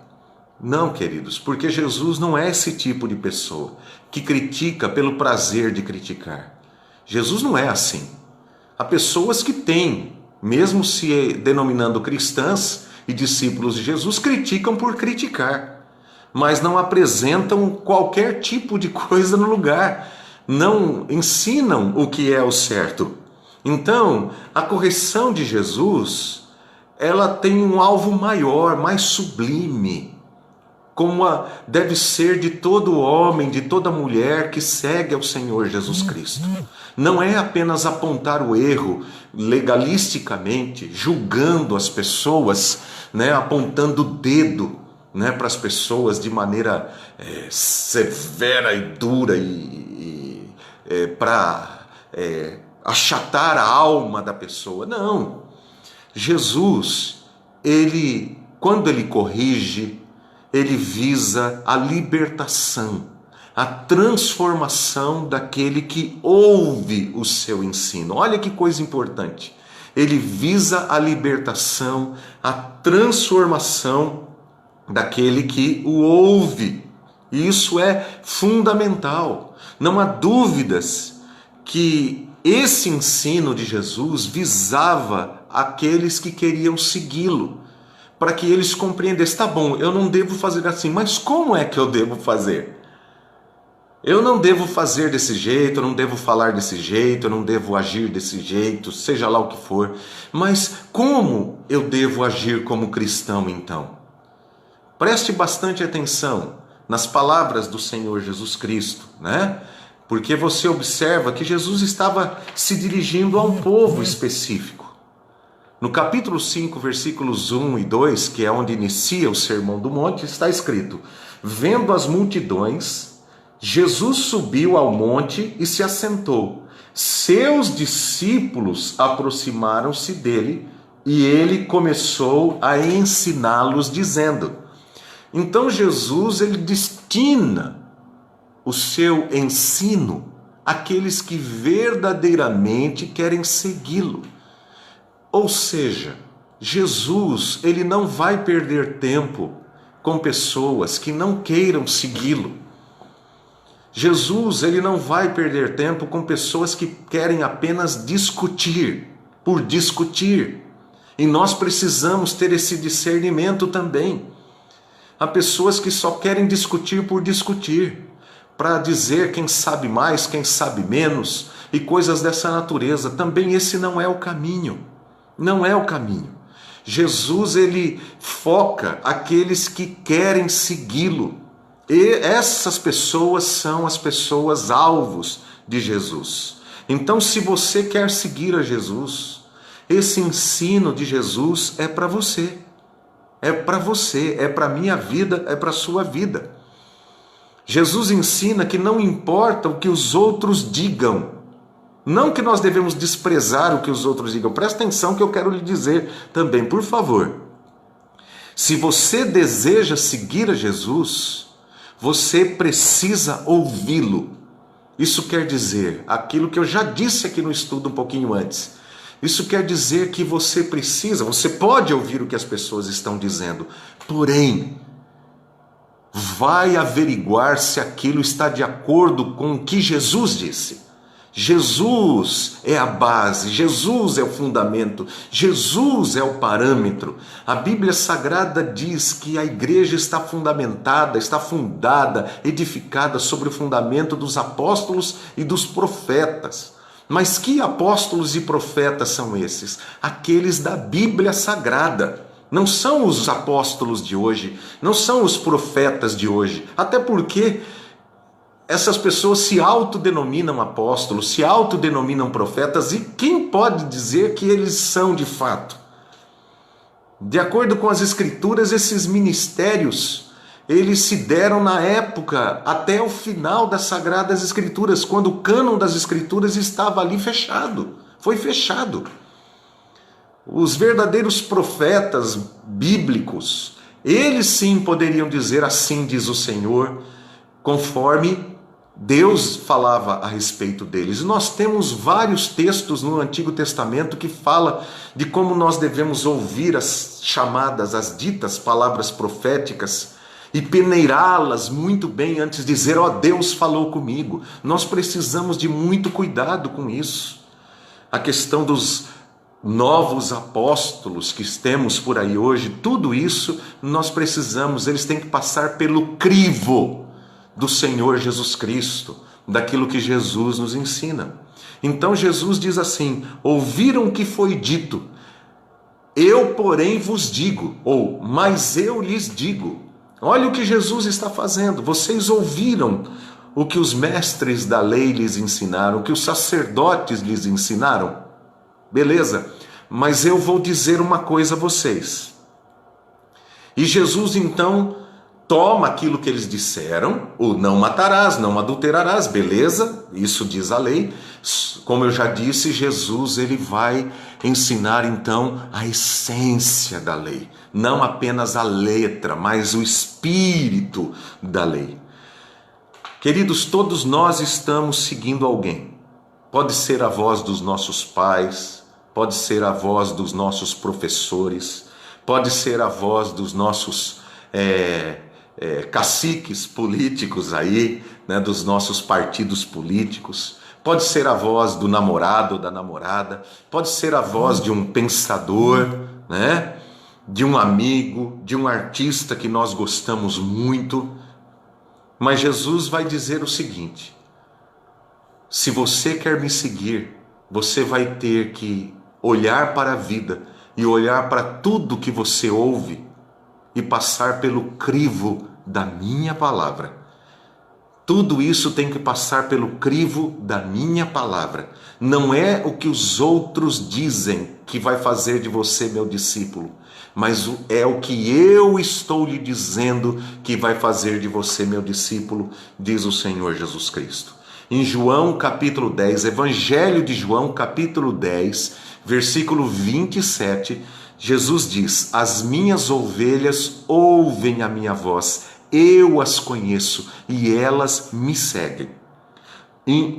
Não, queridos, porque Jesus não é esse tipo de pessoa que critica pelo prazer de criticar. Jesus não é assim. Há pessoas que têm, mesmo se denominando cristãs e discípulos de Jesus, criticam por criticar, mas não apresentam qualquer tipo de coisa no lugar, não ensinam o que é o certo. Então, a correção de Jesus, ela tem um alvo maior, mais sublime, como deve ser de todo homem, de toda mulher que segue ao Senhor Jesus Cristo. Não é apenas apontar o erro legalisticamente, julgando as pessoas, apontando o dedo, para as pessoas de maneira severa e dura para achatar a alma da pessoa. Não. Jesus, quando ele corrige, ele visa a libertação, a transformação daquele que ouve o seu ensino. Olha que coisa importante. Ele visa a libertação, a transformação daquele que o ouve. E isso é fundamental. Não há dúvidas que esse ensino de Jesus visava aqueles que queriam segui-lo, para que eles compreendessem: tá bom, eu não devo fazer assim, mas como é que eu devo fazer? Eu não devo fazer desse jeito, eu não devo falar desse jeito, eu não devo agir desse jeito, seja lá o que for. Mas como eu devo agir como cristão então? Preste bastante atenção nas palavras do Senhor Jesus Cristo, Porque você observa que Jesus estava se dirigindo a um povo específico. No capítulo 5, versículos 1 e 2, que é onde inicia o Sermão do Monte, está escrito: vendo as multidões, Jesus subiu ao monte e se assentou. Seus discípulos aproximaram-se dele e ele começou a ensiná-los, dizendo... Então Jesus, ele destina o seu ensino àqueles que verdadeiramente querem segui-lo. Ou seja, Jesus, ele não vai perder tempo com pessoas que não queiram segui-lo. Jesus, ele não vai perder tempo com pessoas que querem apenas discutir, por discutir. E nós precisamos ter esse discernimento também. Há pessoas que só querem discutir por discutir, para dizer quem sabe mais, quem sabe menos, e coisas dessa natureza. Também esse não é o caminho. Não é o caminho. Jesus, ele foca aqueles que querem segui-lo. E essas pessoas são as pessoas alvos de Jesus. Então, se você quer seguir a Jesus, esse ensino de Jesus é para você. É para você, é para a minha vida, é para a sua vida. Jesus ensina que não importa o que os outros digam. Não que nós devemos desprezar o que os outros digam. Presta atenção que eu quero lhe dizer também, por favor. Se você deseja seguir a Jesus, você precisa ouvi-lo. Isso quer dizer aquilo que eu já disse aqui no estudo um pouquinho antes. Isso quer dizer que você pode ouvir o que as pessoas estão dizendo, porém, vai averiguar se aquilo está de acordo com o que Jesus disse. Jesus é a base, Jesus é o fundamento, Jesus é o parâmetro. A Bíblia Sagrada diz que a igreja está fundada, edificada sobre o fundamento dos apóstolos e dos profetas. Mas que apóstolos e profetas são esses? Aqueles da Bíblia Sagrada. Não são os apóstolos de hoje, não são os profetas de hoje, até porque essas pessoas se autodenominam apóstolos, se autodenominam profetas, e quem pode dizer que eles são de fato? De acordo com as Escrituras, esses ministérios, eles se deram na época até o final das Sagradas Escrituras, quando o cânon das Escrituras estava ali fechado, foi fechado. Os verdadeiros profetas bíblicos, eles sim poderiam dizer assim diz o Senhor, conforme Deus falava a respeito deles. E nós temos vários textos no Antigo Testamento que fala de como nós devemos ouvir as chamadas, as ditas palavras proféticas e peneirá-las muito bem antes de dizer, ó, Deus falou comigo. Nós precisamos de muito cuidado com isso. A questão dos novos apóstolos que temos por aí hoje, tudo isso nós precisamos, eles têm que passar pelo crivo do Senhor Jesus Cristo, daquilo que Jesus nos ensina. Então Jesus diz assim, ouviram o que foi dito, eu porém vos digo, ou mas eu lhes digo. Olha o que Jesus está fazendo, vocês ouviram o que os mestres da lei lhes ensinaram, o que os sacerdotes lhes ensinaram. Beleza, mas eu vou dizer uma coisa a vocês. E Jesus então toma aquilo que eles disseram, o não matarás, não adulterarás, beleza, isso diz a lei. Como eu já disse, Jesus ele vai ensinar então a essência da lei, não apenas a letra, mas o espírito da lei. Queridos, todos nós estamos seguindo alguém. Pode ser a voz dos nossos pais, pode ser a voz dos nossos professores, pode ser a voz dos nossos caciques políticos aí, né, dos nossos partidos políticos, pode ser a voz do namorado ou da namorada, pode ser a voz de um pensador, né, de um amigo, de um artista que nós gostamos muito. Mas Jesus vai dizer o seguinte: se você quer me seguir, você vai ter que olhar para a vida e olhar para tudo que você ouve e passar pelo crivo da minha palavra. Tudo isso tem que passar pelo crivo da minha palavra. Não é o que os outros dizem que vai fazer de você meu discípulo, mas é o que eu estou lhe dizendo que vai fazer de você meu discípulo, diz o Senhor Jesus Cristo. Em João capítulo 10, Evangelho de João capítulo 10, versículo 27, Jesus diz: as minhas ovelhas ouvem a minha voz, eu as conheço e elas me seguem.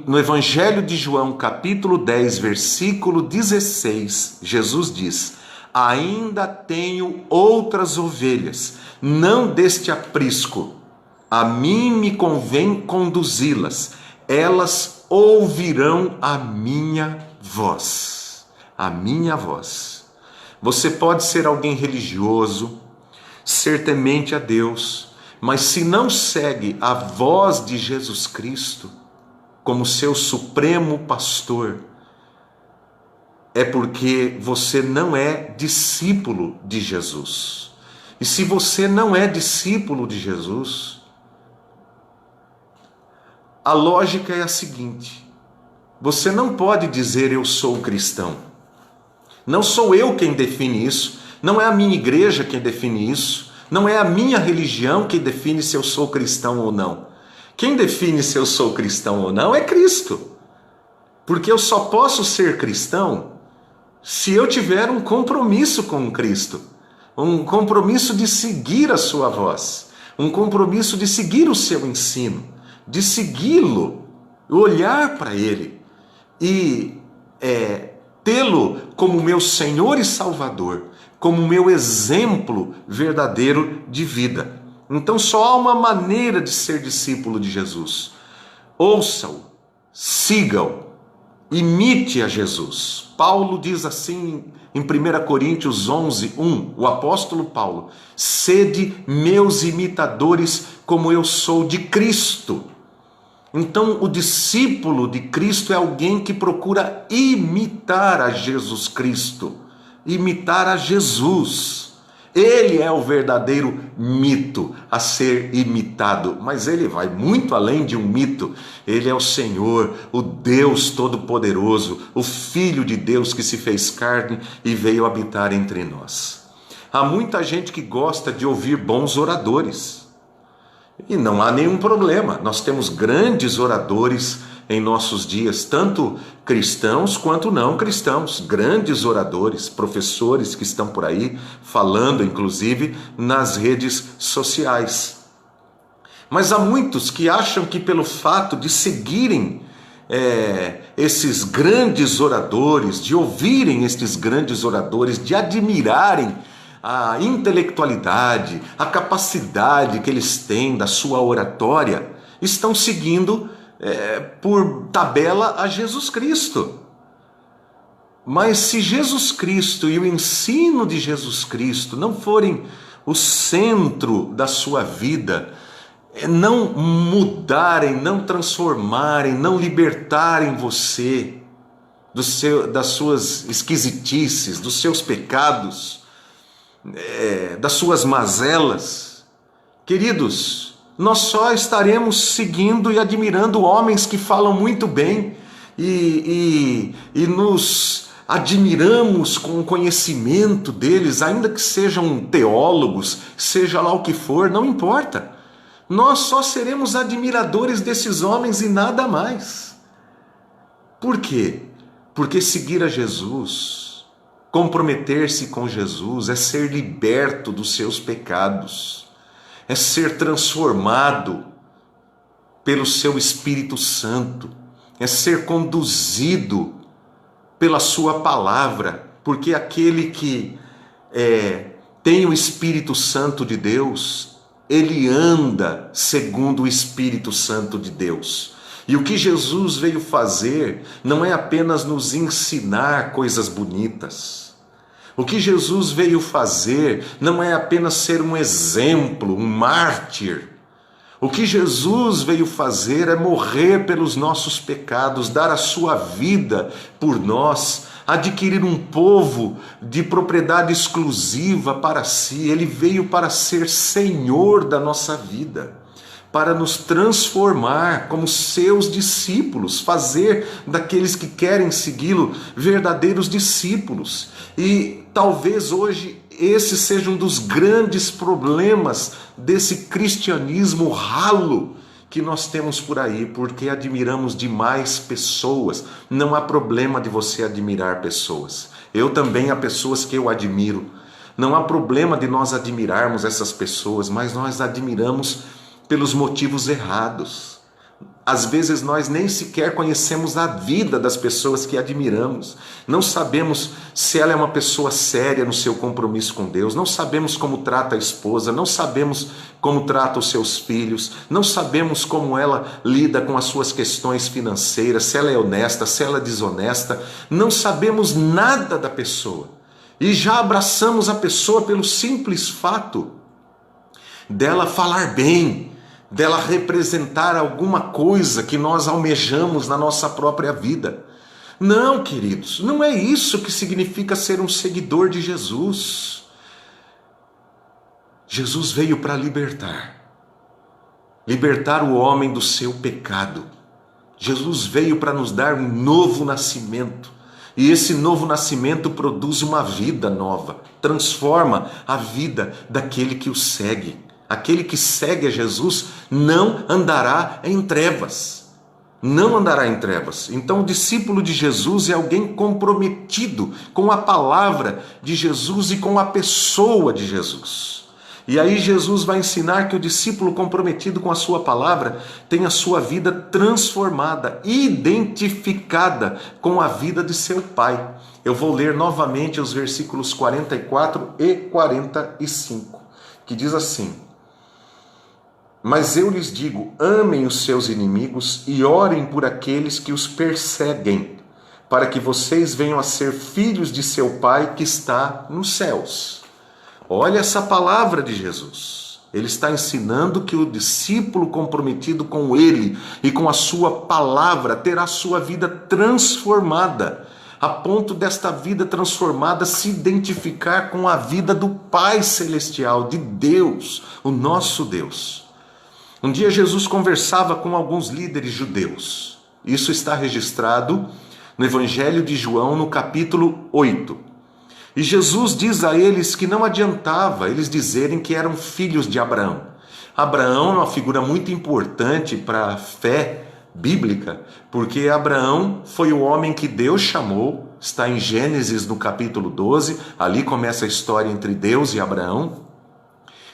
No Evangelho de João capítulo 10, versículo 16, Jesus diz: ainda tenho outras ovelhas, não deste aprisco, a mim me convém conduzi-las, elas ouvirão a minha voz. A minha voz. Você pode ser alguém religioso, ser temente a Deus, mas se não segue a voz de Jesus Cristo como seu supremo pastor, é porque você não é discípulo de Jesus. E se você não é discípulo de Jesus, a lógica é a seguinte: você não pode dizer eu sou cristão. Não sou eu quem define isso, não é a minha igreja quem define isso, não é a minha religião quem define se eu sou cristão ou não. Quem define se eu sou cristão ou não é Cristo. Porque eu só posso ser cristão se eu tiver um compromisso com Cristo, um compromisso de seguir a sua voz, um compromisso de seguir o seu ensino, de segui-lo olhar para Ele e tê-lo como meu Senhor e Salvador, como meu exemplo verdadeiro de vida. Então só há uma maneira de ser discípulo de Jesus. Ouça-o, siga-o, imite a Jesus. Paulo diz assim em 1 Coríntios 11:1, o apóstolo Paulo: sede meus imitadores como eu sou de Cristo. Então, o discípulo de Cristo é alguém que procura imitar a Jesus Cristo, imitar a Jesus. Ele é o verdadeiro mito a ser imitado, mas ele vai muito além de um mito. Ele é o Senhor, o Deus Todo-Poderoso, o Filho de Deus que se fez carne e veio habitar entre nós. Há muita gente que gosta de ouvir bons oradores. E não há nenhum problema, nós temos grandes oradores em nossos dias, tanto cristãos quanto não cristãos, grandes oradores, professores que estão por aí falando, inclusive, nas redes sociais. Mas há muitos que acham que pelo fato de seguirem esses grandes oradores, de ouvirem estes grandes oradores, de admirarem a intelectualidade, a capacidade que eles têm da sua oratória, estão seguindo por tabela a Jesus Cristo. Mas se Jesus Cristo e o ensino de Jesus Cristo não forem o centro da sua vida, não mudarem, não transformarem, não libertarem você das suas esquisitices, dos seus pecados, das suas mazelas, queridos, nós só estaremos seguindo e admirando homens que falam muito bem e nos admiramos com o conhecimento deles, ainda que sejam teólogos, seja lá o que for, não importa. Nós só seremos admiradores desses homens e nada mais. Por quê? Porque seguir a Jesus, comprometer-se com Jesus, é ser liberto dos seus pecados, é ser transformado pelo seu Espírito Santo, é ser conduzido pela sua palavra, porque aquele que tem o Espírito Santo de Deus, ele anda segundo o Espírito Santo de Deus. E o que Jesus veio fazer não é apenas nos ensinar coisas bonitas. O que Jesus veio fazer não é apenas ser um exemplo, um mártir. O que Jesus veio fazer é morrer pelos nossos pecados, dar a sua vida por nós, adquirir um povo de propriedade exclusiva para si. Ele veio para ser Senhor da nossa vida, para nos transformar como seus discípulos, fazer daqueles que querem segui-lo verdadeiros discípulos. E talvez hoje esse seja um dos grandes problemas desse cristianismo ralo que nós temos por aí, porque admiramos demais pessoas. Não há problema de você admirar pessoas. Eu também há pessoas que eu admiro. Não há problema de nós admirarmos essas pessoas, mas nós admiramos pelos motivos errados. Às vezes nós nem sequer conhecemos a vida das pessoas que admiramos. Não sabemos se ela é uma pessoa séria no seu compromisso com Deus. Não sabemos como trata a esposa. Não sabemos como trata os seus filhos. Não sabemos como ela lida com as suas questões financeiras. Se ela é honesta, se ela é desonesta. Não sabemos nada da pessoa. E já abraçamos a pessoa pelo simples fato dela falar bem, dela representar alguma coisa que nós almejamos na nossa própria vida. Não, queridos, não é isso que significa ser um seguidor de Jesus. Jesus veio para libertar o homem do seu pecado. Jesus veio para nos dar um novo nascimento. E esse novo nascimento produz uma vida nova, transforma a vida daquele que o segue. Aquele que segue a Jesus não andará em trevas. Não andará em trevas. Então o discípulo de Jesus é alguém comprometido com a palavra de Jesus e com a pessoa de Jesus. E aí Jesus vai ensinar que o discípulo comprometido com a sua palavra tem a sua vida transformada, identificada com a vida de seu Pai. Eu vou ler novamente os versículos 44 e 45, que diz assim: Mas eu lhes digo, amem os seus inimigos e orem por aqueles que os perseguem, para que vocês venham a ser filhos de seu Pai que está nos céus. Olha essa palavra de Jesus. Ele está ensinando que o discípulo comprometido com ele e com a sua palavra terá a sua vida transformada, a ponto desta vida transformada se identificar com a vida do Pai Celestial, de Deus, o nosso Deus. Um dia Jesus conversava com alguns líderes judeus. Isso está registrado no Evangelho de João, no capítulo 8. E Jesus diz a eles que não adiantava eles dizerem que eram filhos de Abraão. Abraão é uma figura muito importante para a fé bíblica, porque Abraão foi o homem que Deus chamou, está em Gênesis no capítulo 12, ali começa a história entre Deus e Abraão.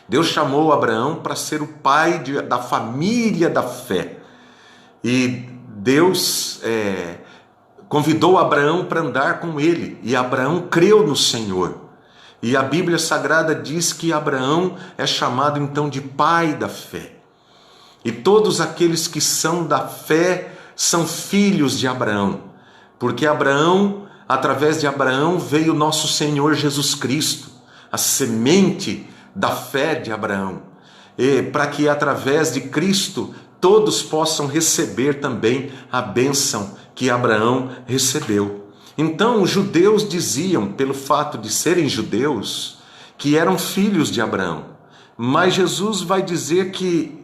Deus chamou Abraão para ser o pai da família da fé. E Deus convidou Abraão para andar com ele, e Abraão creu no Senhor. E a Bíblia Sagrada diz que Abraão é chamado então de pai da fé. E todos aqueles que são da fé são filhos de Abraão, porque através de Abraão veio nosso Senhor Jesus Cristo, a semente da fé de Abraão, e para que através de Cristo todos possam receber também a bênção que Abraão recebeu. Então os judeus diziam, pelo fato de serem judeus, que eram filhos de Abraão. Mas Jesus vai dizer que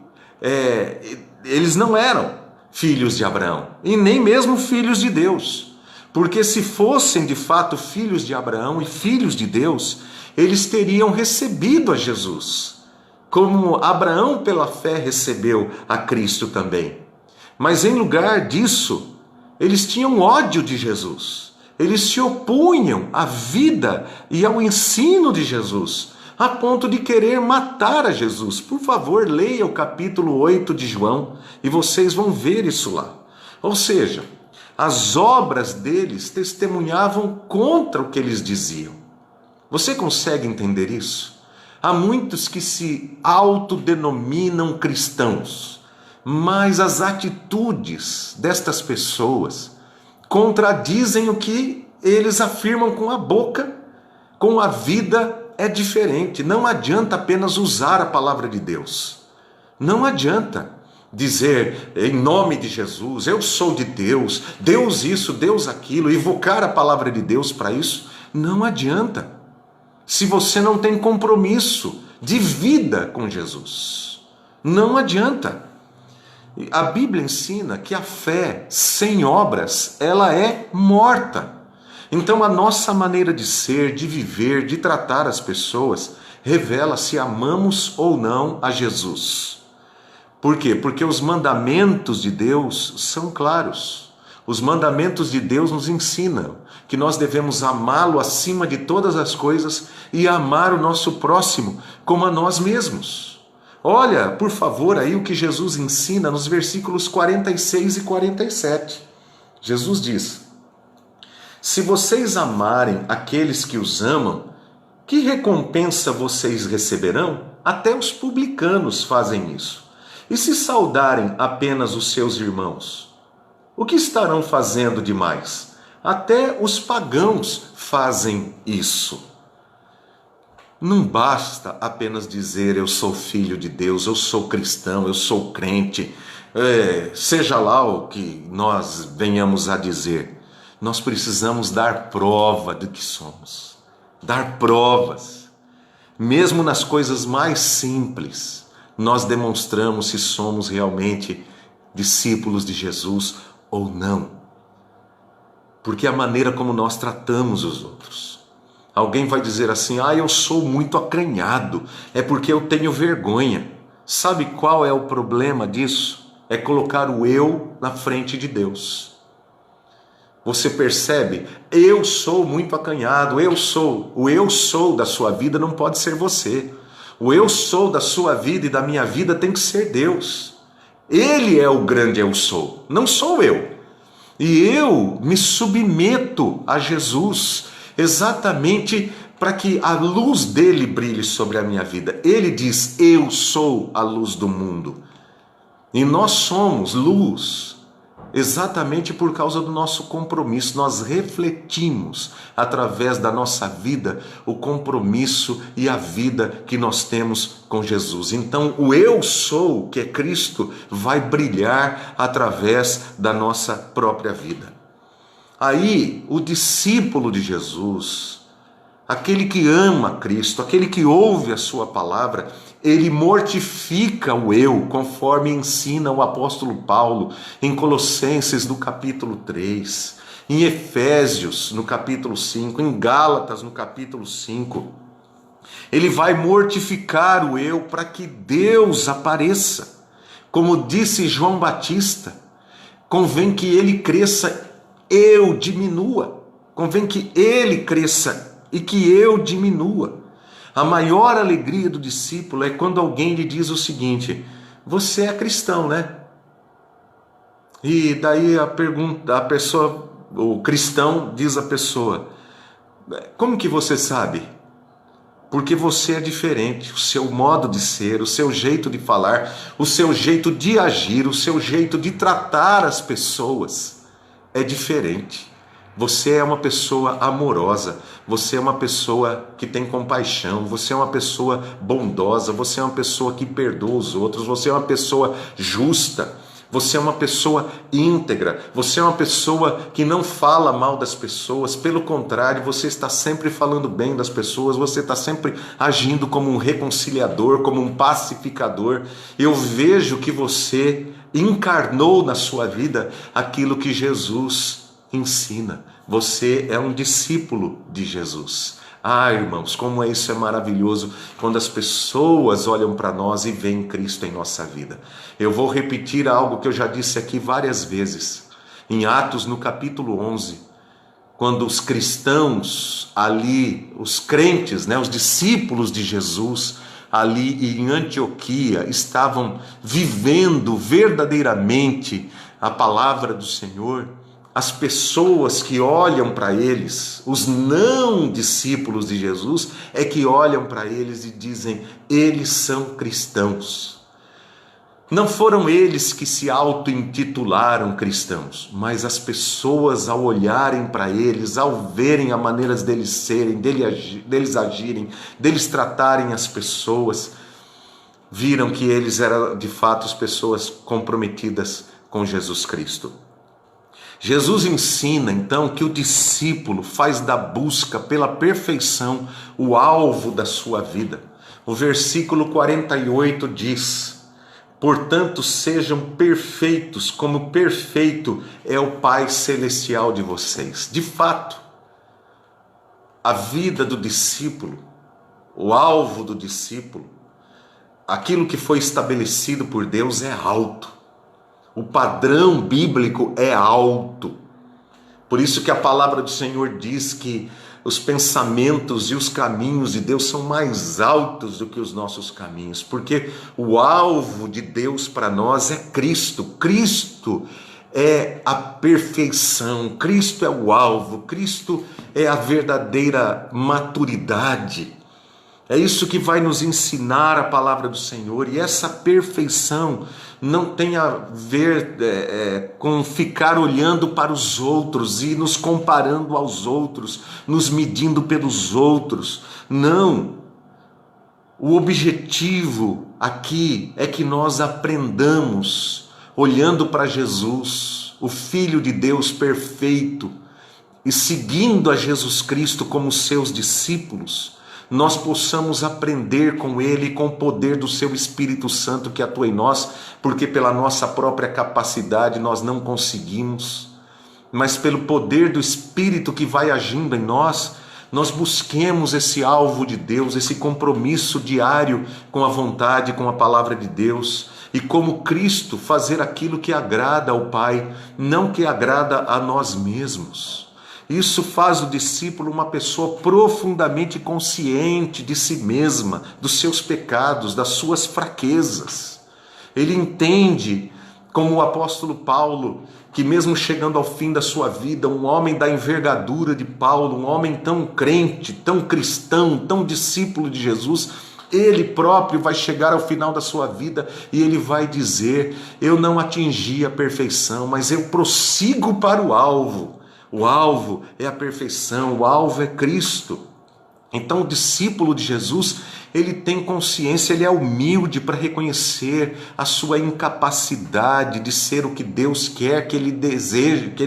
eles não eram filhos de Abraão, e nem mesmo filhos de Deus. Porque se fossem de fato filhos de Abraão e filhos de Deus, eles teriam recebido a Jesus, como Abraão pela fé recebeu a Cristo também. Mas em lugar disso, eles tinham ódio de Jesus. Eles se opunham à vida e ao ensino de Jesus, a ponto de querer matar a Jesus. Por favor, leia o capítulo 8 de João e vocês vão ver isso lá. Ou seja, as obras deles testemunhavam contra o que eles diziam. Você consegue entender isso? Há muitos que se autodenominam cristãos, mas as atitudes destas pessoas contradizem o que eles afirmam com a boca. Com a vida é diferente. Não adianta apenas usar a palavra de Deus. Não adianta dizer em nome de Jesus, eu sou de Deus, Deus isso, Deus aquilo, invocar a palavra de Deus para isso. Não adianta, se você não tem compromisso de vida com Jesus. Não adianta. A Bíblia ensina que a fé sem obras, ela é morta. Então a nossa maneira de ser, de viver, de tratar as pessoas, revela se amamos ou não a Jesus. Por quê? Porque os mandamentos de Deus são claros. Os mandamentos de Deus nos ensinam que nós devemos amá-lo acima de todas as coisas e amar o nosso próximo como a nós mesmos. Olha, por favor, aí o que Jesus ensina nos versículos 46 e 47. Jesus diz: se vocês amarem aqueles que os amam, que recompensa vocês receberão? Até os publicanos fazem isso. E se saudarem apenas os seus irmãos, o que estarão fazendo demais? Até os pagãos fazem isso. Não basta apenas dizer eu sou filho de Deus, eu sou cristão, eu sou crente, seja lá o que nós venhamos a dizer. Nós precisamos dar prova de que somos, dar provas. Mesmo nas coisas mais simples, nós demonstramos se somos realmente discípulos de Jesus ou não. Porque a maneira como nós tratamos os outros. Alguém vai dizer assim, eu sou muito acanhado, é porque eu tenho vergonha. Sabe qual é o problema disso? É colocar o eu na frente de Deus. Você percebe? Eu sou muito acanhado, o eu sou da sua vida não pode ser você. O eu sou da sua vida e da minha vida tem que ser Deus. Ele é o grande eu sou, não sou eu. E eu me submeto a Jesus exatamente para que a luz dele brilhe sobre a minha vida. Ele diz: eu sou a luz do mundo. E nós somos luz exatamente por causa do nosso compromisso. Nós refletimos através da nossa vida o compromisso e a vida que nós temos com Jesus. Então o eu sou, que é Cristo, vai brilhar através da nossa própria vida. Aí o discípulo de Jesus, aquele que ama Cristo, aquele que ouve a sua palavra, ele mortifica o eu, conforme ensina o apóstolo Paulo em Colossenses no capítulo 3, em Efésios no capítulo 5, em Gálatas no capítulo 5. Ele vai mortificar o eu para que Deus apareça. Como disse João Batista, convém que ele cresça, eu diminua. Convém que ele cresça e que eu diminua. A maior alegria do discípulo é quando alguém lhe diz o seguinte: você é cristão, né? E daí a pessoa, o cristão diz à pessoa: como que você sabe? Porque você é diferente, o seu modo de ser, o seu jeito de falar, o seu jeito de agir, o seu jeito de tratar as pessoas é diferente. Você é uma pessoa amorosa, você é uma pessoa que tem compaixão, você é uma pessoa bondosa, você é uma pessoa que perdoa os outros, você é uma pessoa justa, você é uma pessoa íntegra, você é uma pessoa que não fala mal das pessoas, pelo contrário, você está sempre falando bem das pessoas, você está sempre agindo como um reconciliador, como um pacificador. Eu vejo que você encarnou na sua vida aquilo que Jesus ensina. Você é um discípulo de Jesus. Ah, irmãos, como isso é maravilhoso quando as pessoas olham para nós e veem Cristo em nossa vida. Eu vou repetir algo que eu já disse aqui várias vezes. Em Atos, no capítulo 11, quando os cristãos ali, os crentes, os discípulos de Jesus, ali em Antioquia, estavam vivendo verdadeiramente a palavra do Senhor, as pessoas que olham para eles, os não discípulos de Jesus, é que olham para eles e dizem: eles são cristãos. Não foram eles que se auto-intitularam cristãos, mas as pessoas, ao olharem para eles, ao verem a maneira deles serem, deles agirem, deles tratarem as pessoas, viram que eles eram de fato as pessoas comprometidas com Jesus Cristo. Jesus ensina então que o discípulo faz da busca pela perfeição o alvo da sua vida. O versículo 48 diz: portanto sejam perfeitos como perfeito é o Pai Celestial de vocês. De fato, a vida do discípulo, o alvo do discípulo, aquilo que foi estabelecido por Deus é alto. O padrão bíblico é alto. Por isso que a palavra do Senhor diz que os pensamentos e os caminhos de Deus são mais altos do que os nossos caminhos. Porque o alvo de Deus para nós é Cristo. Cristo é a perfeição. Cristo é o alvo. Cristo é a verdadeira maturidade. É isso que vai nos ensinar a palavra do Senhor. E essa perfeição não tem a ver com ficar olhando para os outros e nos comparando aos outros, nos medindo pelos outros. Não. O objetivo aqui é que nós aprendamos, olhando para Jesus, o Filho de Deus perfeito, e seguindo a Jesus Cristo como seus discípulos, nós possamos aprender com Ele, com o poder do Seu Espírito Santo que atua em nós, porque pela nossa própria capacidade nós não conseguimos, mas pelo poder do Espírito que vai agindo em nós, nós busquemos esse alvo de Deus, esse compromisso diário com a vontade, com a palavra de Deus, e como Cristo fazer aquilo que agrada ao Pai, não que agrada a nós mesmos. Isso faz o discípulo uma pessoa profundamente consciente de si mesma, dos seus pecados, das suas fraquezas. Ele entende, como o apóstolo Paulo, que mesmo chegando ao fim da sua vida, um homem da envergadura de Paulo, um homem tão crente, tão cristão, tão discípulo de Jesus, ele próprio vai chegar ao final da sua vida e ele vai dizer: eu não atingi a perfeição, mas eu prossigo para o alvo. O alvo é a perfeição, o alvo é Cristo. Então o discípulo de Jesus, ele tem consciência, ele é humilde para reconhecer a sua incapacidade de ser o que Deus quer que ele deseje, que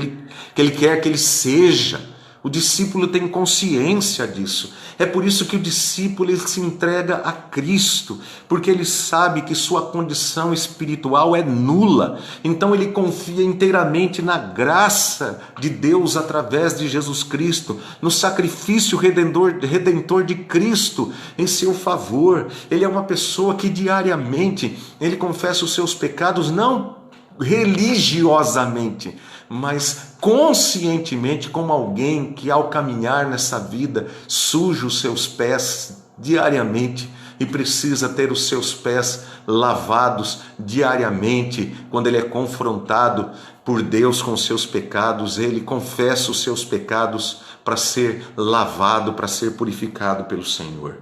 ele quer que ele seja. O discípulo tem consciência disso. É por isso que o discípulo ele se entrega a Cristo, porque ele sabe que sua condição espiritual é nula. Então ele confia inteiramente na graça de Deus através de Jesus Cristo, no sacrifício redentor de Cristo em seu favor. Ele é uma pessoa que diariamente ele confessa os seus pecados, não religiosamente, mas conscientemente, como alguém que ao caminhar nessa vida suja os seus pés diariamente e precisa ter os seus pés lavados diariamente. Quando ele é confrontado por Deus com os seus pecados, ele confessa os seus pecados para ser lavado, para ser purificado pelo Senhor.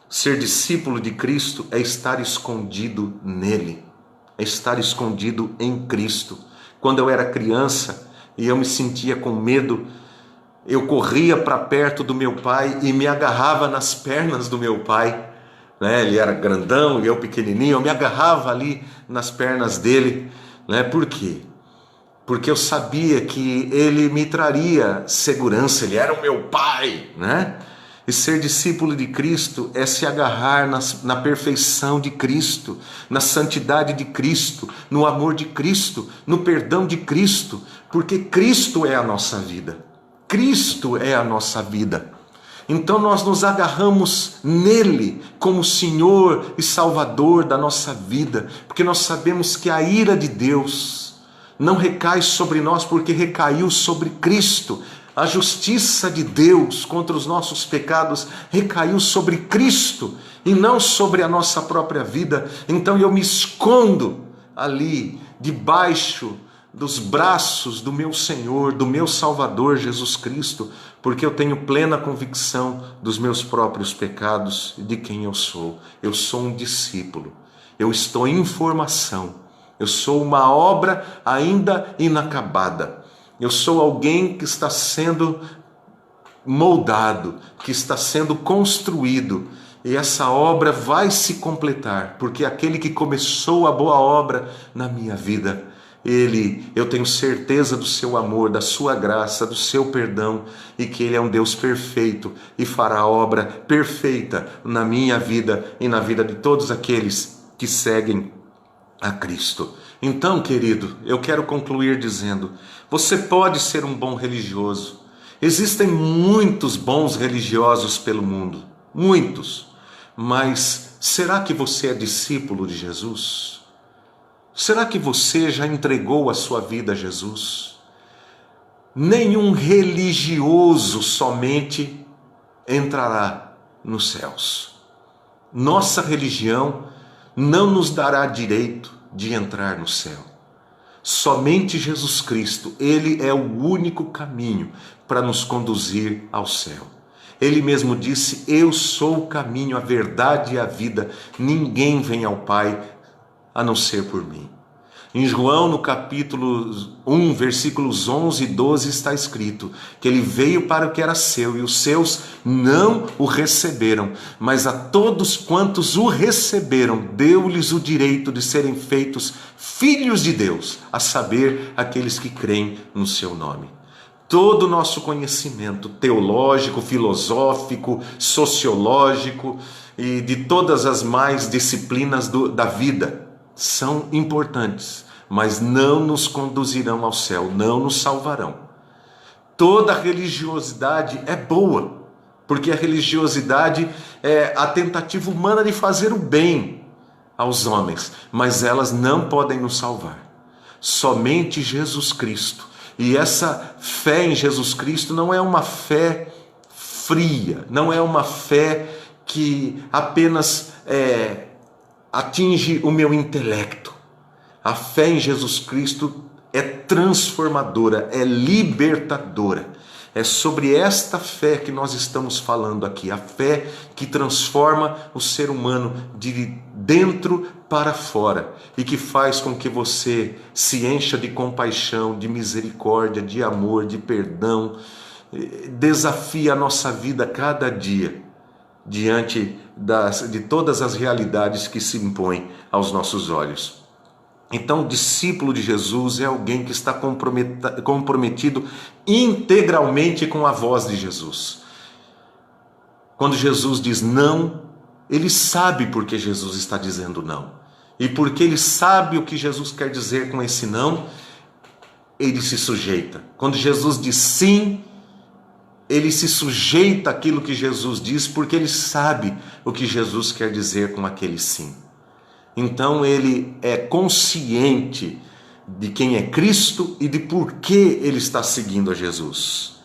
Ser discípulo de Cristo é estar escondido nele, é estar escondido em Cristo. Quando eu era criança e eu me sentia com medo, eu corria para perto do meu pai e me agarrava nas pernas do meu pai, né? Ele era grandão e eu pequenininho, eu me agarrava ali nas pernas dele, né? Por quê? Porque eu sabia que ele me traria segurança, ele era o meu pai, né? E ser discípulo de Cristo é se agarrar na perfeição de Cristo, na santidade de Cristo, no amor de Cristo, no perdão de Cristo, porque Cristo é a nossa vida. Cristo é a nossa vida. Então nós nos agarramos nele como Senhor e Salvador da nossa vida, porque nós sabemos que a ira de Deus não recai sobre nós, porque recaiu sobre Cristo. A justiça de Deus contra os nossos pecados recaiu sobre Cristo e não sobre a nossa própria vida. Então eu me escondo ali, debaixo dos braços do meu Senhor, do meu Salvador Jesus Cristo, porque eu tenho plena convicção dos meus próprios pecados e de quem eu sou. Eu sou um discípulo, eu estou em formação, eu sou uma obra ainda inacabada. Eu sou alguém que está sendo moldado, que está sendo construído, e essa obra vai se completar, porque aquele que começou a boa obra na minha vida, eu tenho certeza do seu amor, da sua graça, do seu perdão, e que ele é um Deus perfeito e fará a obra perfeita na minha vida e na vida de todos aqueles que seguem a Cristo. Então, querido, eu quero concluir dizendo: você pode ser um bom religioso. Existem muitos bons religiosos pelo mundo, muitos. Mas será que você é discípulo de Jesus? Será que você já entregou a sua vida a Jesus? Nenhum religioso somente entrará nos céus. Nossa religião não nos dará direito de entrar no céu. Somente Jesus Cristo, Ele é o único caminho para nos conduzir ao céu. Ele mesmo disse: eu sou o caminho, a verdade e a vida. Ninguém vem ao Pai a não ser por mim. Em João, no capítulo 1, versículos 11 e 12, está escrito que ele veio para o que era seu, e os seus não o receberam, mas a todos quantos o receberam, deu-lhes o direito de serem feitos filhos de Deus, a saber, aqueles que creem no seu nome. Todo o nosso conhecimento teológico, filosófico, sociológico e de todas as mais disciplinas da vida são importantes, mas não nos conduzirão ao céu, não nos salvarão. Toda religiosidade é boa, porque a religiosidade é a tentativa humana de fazer o bem aos homens, mas elas não podem nos salvar. Somente Jesus Cristo E essa fé em Jesus Cristo não é uma fé fria, não é uma fé que apenas atinge o meu intelecto. A fé em Jesus Cristo é transformadora, é libertadora. É sobre esta fé que nós estamos falando aqui, a fé que transforma o ser humano de dentro para fora e que faz com que você se encha de compaixão, de misericórdia, de amor, de perdão, desafia a nossa vida cada dia diante de todas as realidades que se impõem aos nossos olhos. Então, o discípulo de Jesus é alguém que está comprometido integralmente com a voz de Jesus. Quando Jesus diz não, ele sabe por que Jesus está dizendo não. E porque ele sabe o que Jesus quer dizer com esse não, ele se sujeita. Quando Jesus diz sim, ele se sujeita àquilo que Jesus diz, porque ele sabe o que Jesus quer dizer com aquele sim. Então ele é consciente de quem é Cristo e de por que ele está seguindo a Jesus.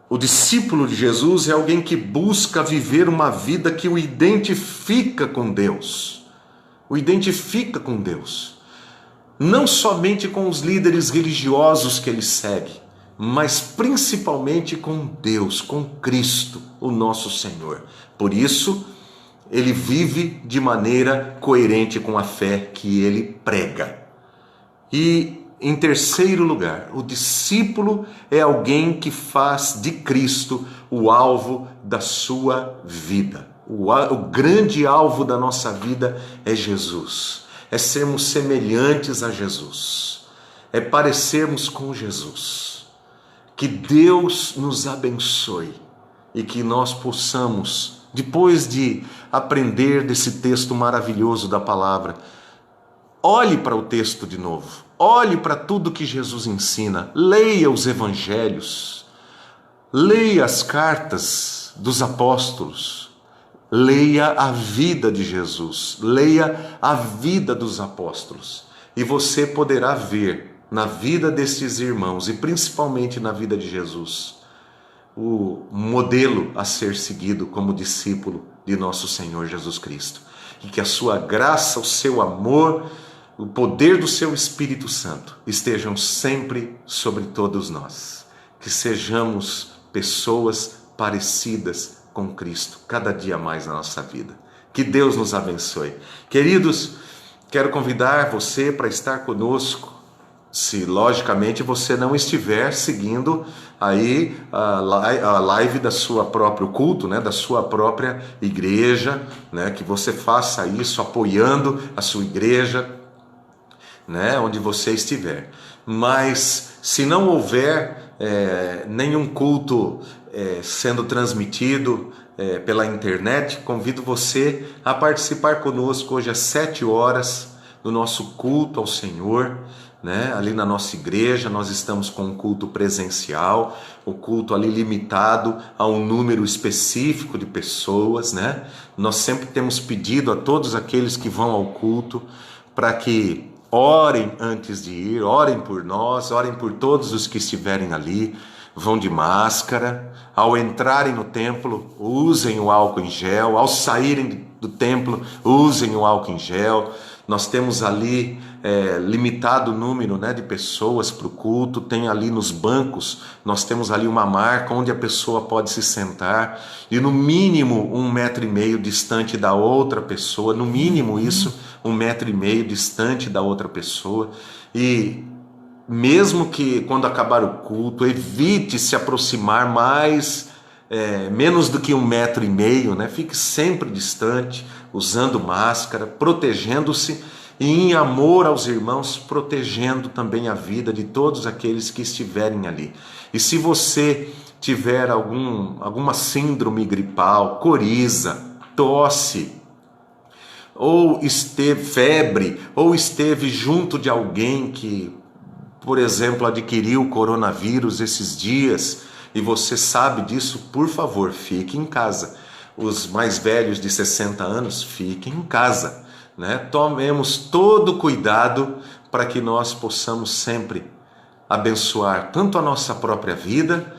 O discípulo de Jesus é alguém que busca viver uma vida que o identifica com Deus. O identifica com Deus. Não somente com os líderes religiosos que ele segue, mas principalmente com Deus, com Cristo, o nosso Senhor. Por isso, ele vive de maneira coerente com a fé que ele prega. E, em terceiro lugar, o discípulo é alguém que faz de Cristo o alvo da sua vida. O grande alvo da nossa vida é Jesus. É sermos semelhantes a Jesus. É parecermos com Jesus. Que Deus nos abençoe e que nós possamos, depois de aprender desse texto maravilhoso da palavra, olhe para o texto de novo, olhe para tudo que Jesus ensina, leia os evangelhos, leia as cartas dos apóstolos, leia a vida de Jesus, leia a vida dos apóstolos, e você poderá ver na vida desses irmãos, e principalmente na vida de Jesus, o modelo a ser seguido como discípulo de nosso Senhor Jesus Cristo. E que a sua graça, o seu amor, o poder do seu Espírito Santo estejam sempre sobre todos nós. Que sejamos pessoas parecidas com Cristo cada dia mais na nossa vida. Que Deus nos abençoe. Queridos, quero convidar você para estar conosco, se logicamente você não estiver seguindo aí a live da sua próprio culto, né, da sua própria igreja, né, que você faça isso apoiando a sua igreja, né, onde você estiver. Mas se não houver nenhum culto sendo transmitido pela internet, convido você a participar conosco hoje às 7 horas do nosso culto ao Senhor, né? Ali na nossa igreja nós estamos com um culto presencial, o culto ali limitado a um número específico de pessoas, né? Nós sempre temos pedido a todos aqueles que vão ao culto para que orem antes de ir, orem por nós, orem por todos os que estiverem ali, vão de máscara, ao entrarem no templo usem o álcool em gel, ao saírem do templo usem o álcool em gel. Nós temos ali limitado o número, né, de pessoas para o culto, tem ali nos bancos, nós temos ali uma marca onde a pessoa pode se sentar, e no mínimo 1,5 metro distante da outra pessoa, no mínimo isso, 1,5 metro distante da outra pessoa. E mesmo que quando acabar o culto, evite se aproximar mais, menos do que 1,5 metro, né? Fique sempre distante, usando máscara, protegendo-se e em amor aos irmãos, protegendo também a vida de todos aqueles que estiverem ali. E se você tiver alguma síndrome gripal, coriza, tosse, ou esteve febre, ou esteve junto de alguém que, por exemplo, adquiriu coronavírus esses dias, e você sabe disso, por favor, fique em casa. Os mais velhos de 60 anos, fiquem em casa, né? Tomemos todo cuidado para que nós possamos sempre abençoar tanto a nossa própria vida,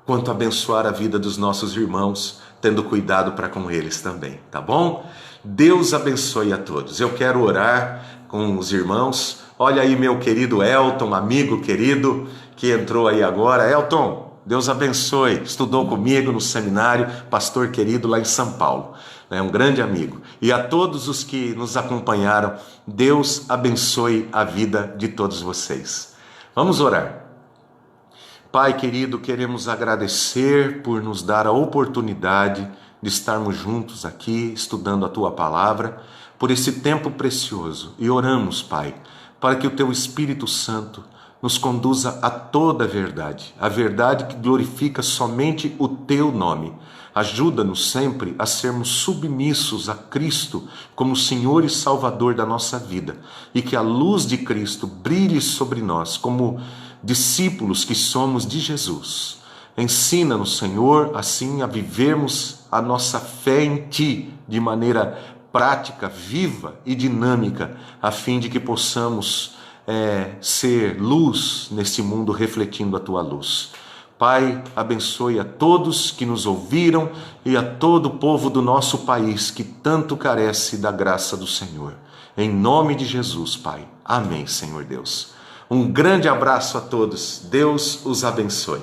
quanto abençoar a vida dos nossos irmãos, tendo cuidado para com eles também, tá bom? Deus abençoe a todos. Eu quero orar com os irmãos. Olha aí meu querido Elton, amigo querido, que entrou aí agora. Elton, Deus abençoe. Estudou comigo no seminário, pastor querido lá em São Paulo. É um grande amigo. E a todos os que nos acompanharam, Deus abençoe a vida de todos vocês. Vamos orar. Pai querido, queremos agradecer por nos dar a oportunidade de estarmos juntos aqui, estudando a Tua Palavra, por esse tempo precioso. E oramos, Pai, para que o Teu Espírito Santo nos conduza a toda a verdade que glorifica somente o Teu nome. Ajuda-nos sempre a sermos submissos a Cristo como Senhor e Salvador da nossa vida, e que a luz de Cristo brilhe sobre nós como discípulos que somos de Jesus. Ensina-nos, Senhor, assim a vivermos a nossa fé em Ti de maneira prática, viva e dinâmica, a fim de que possamos ser luz nesse mundo refletindo a Tua luz. Pai, abençoe a todos que nos ouviram e a todo o povo do nosso país que tanto carece da graça do Senhor. Em nome de Jesus, Pai. Amém, Senhor Deus. Um grande abraço a todos. Deus os abençoe.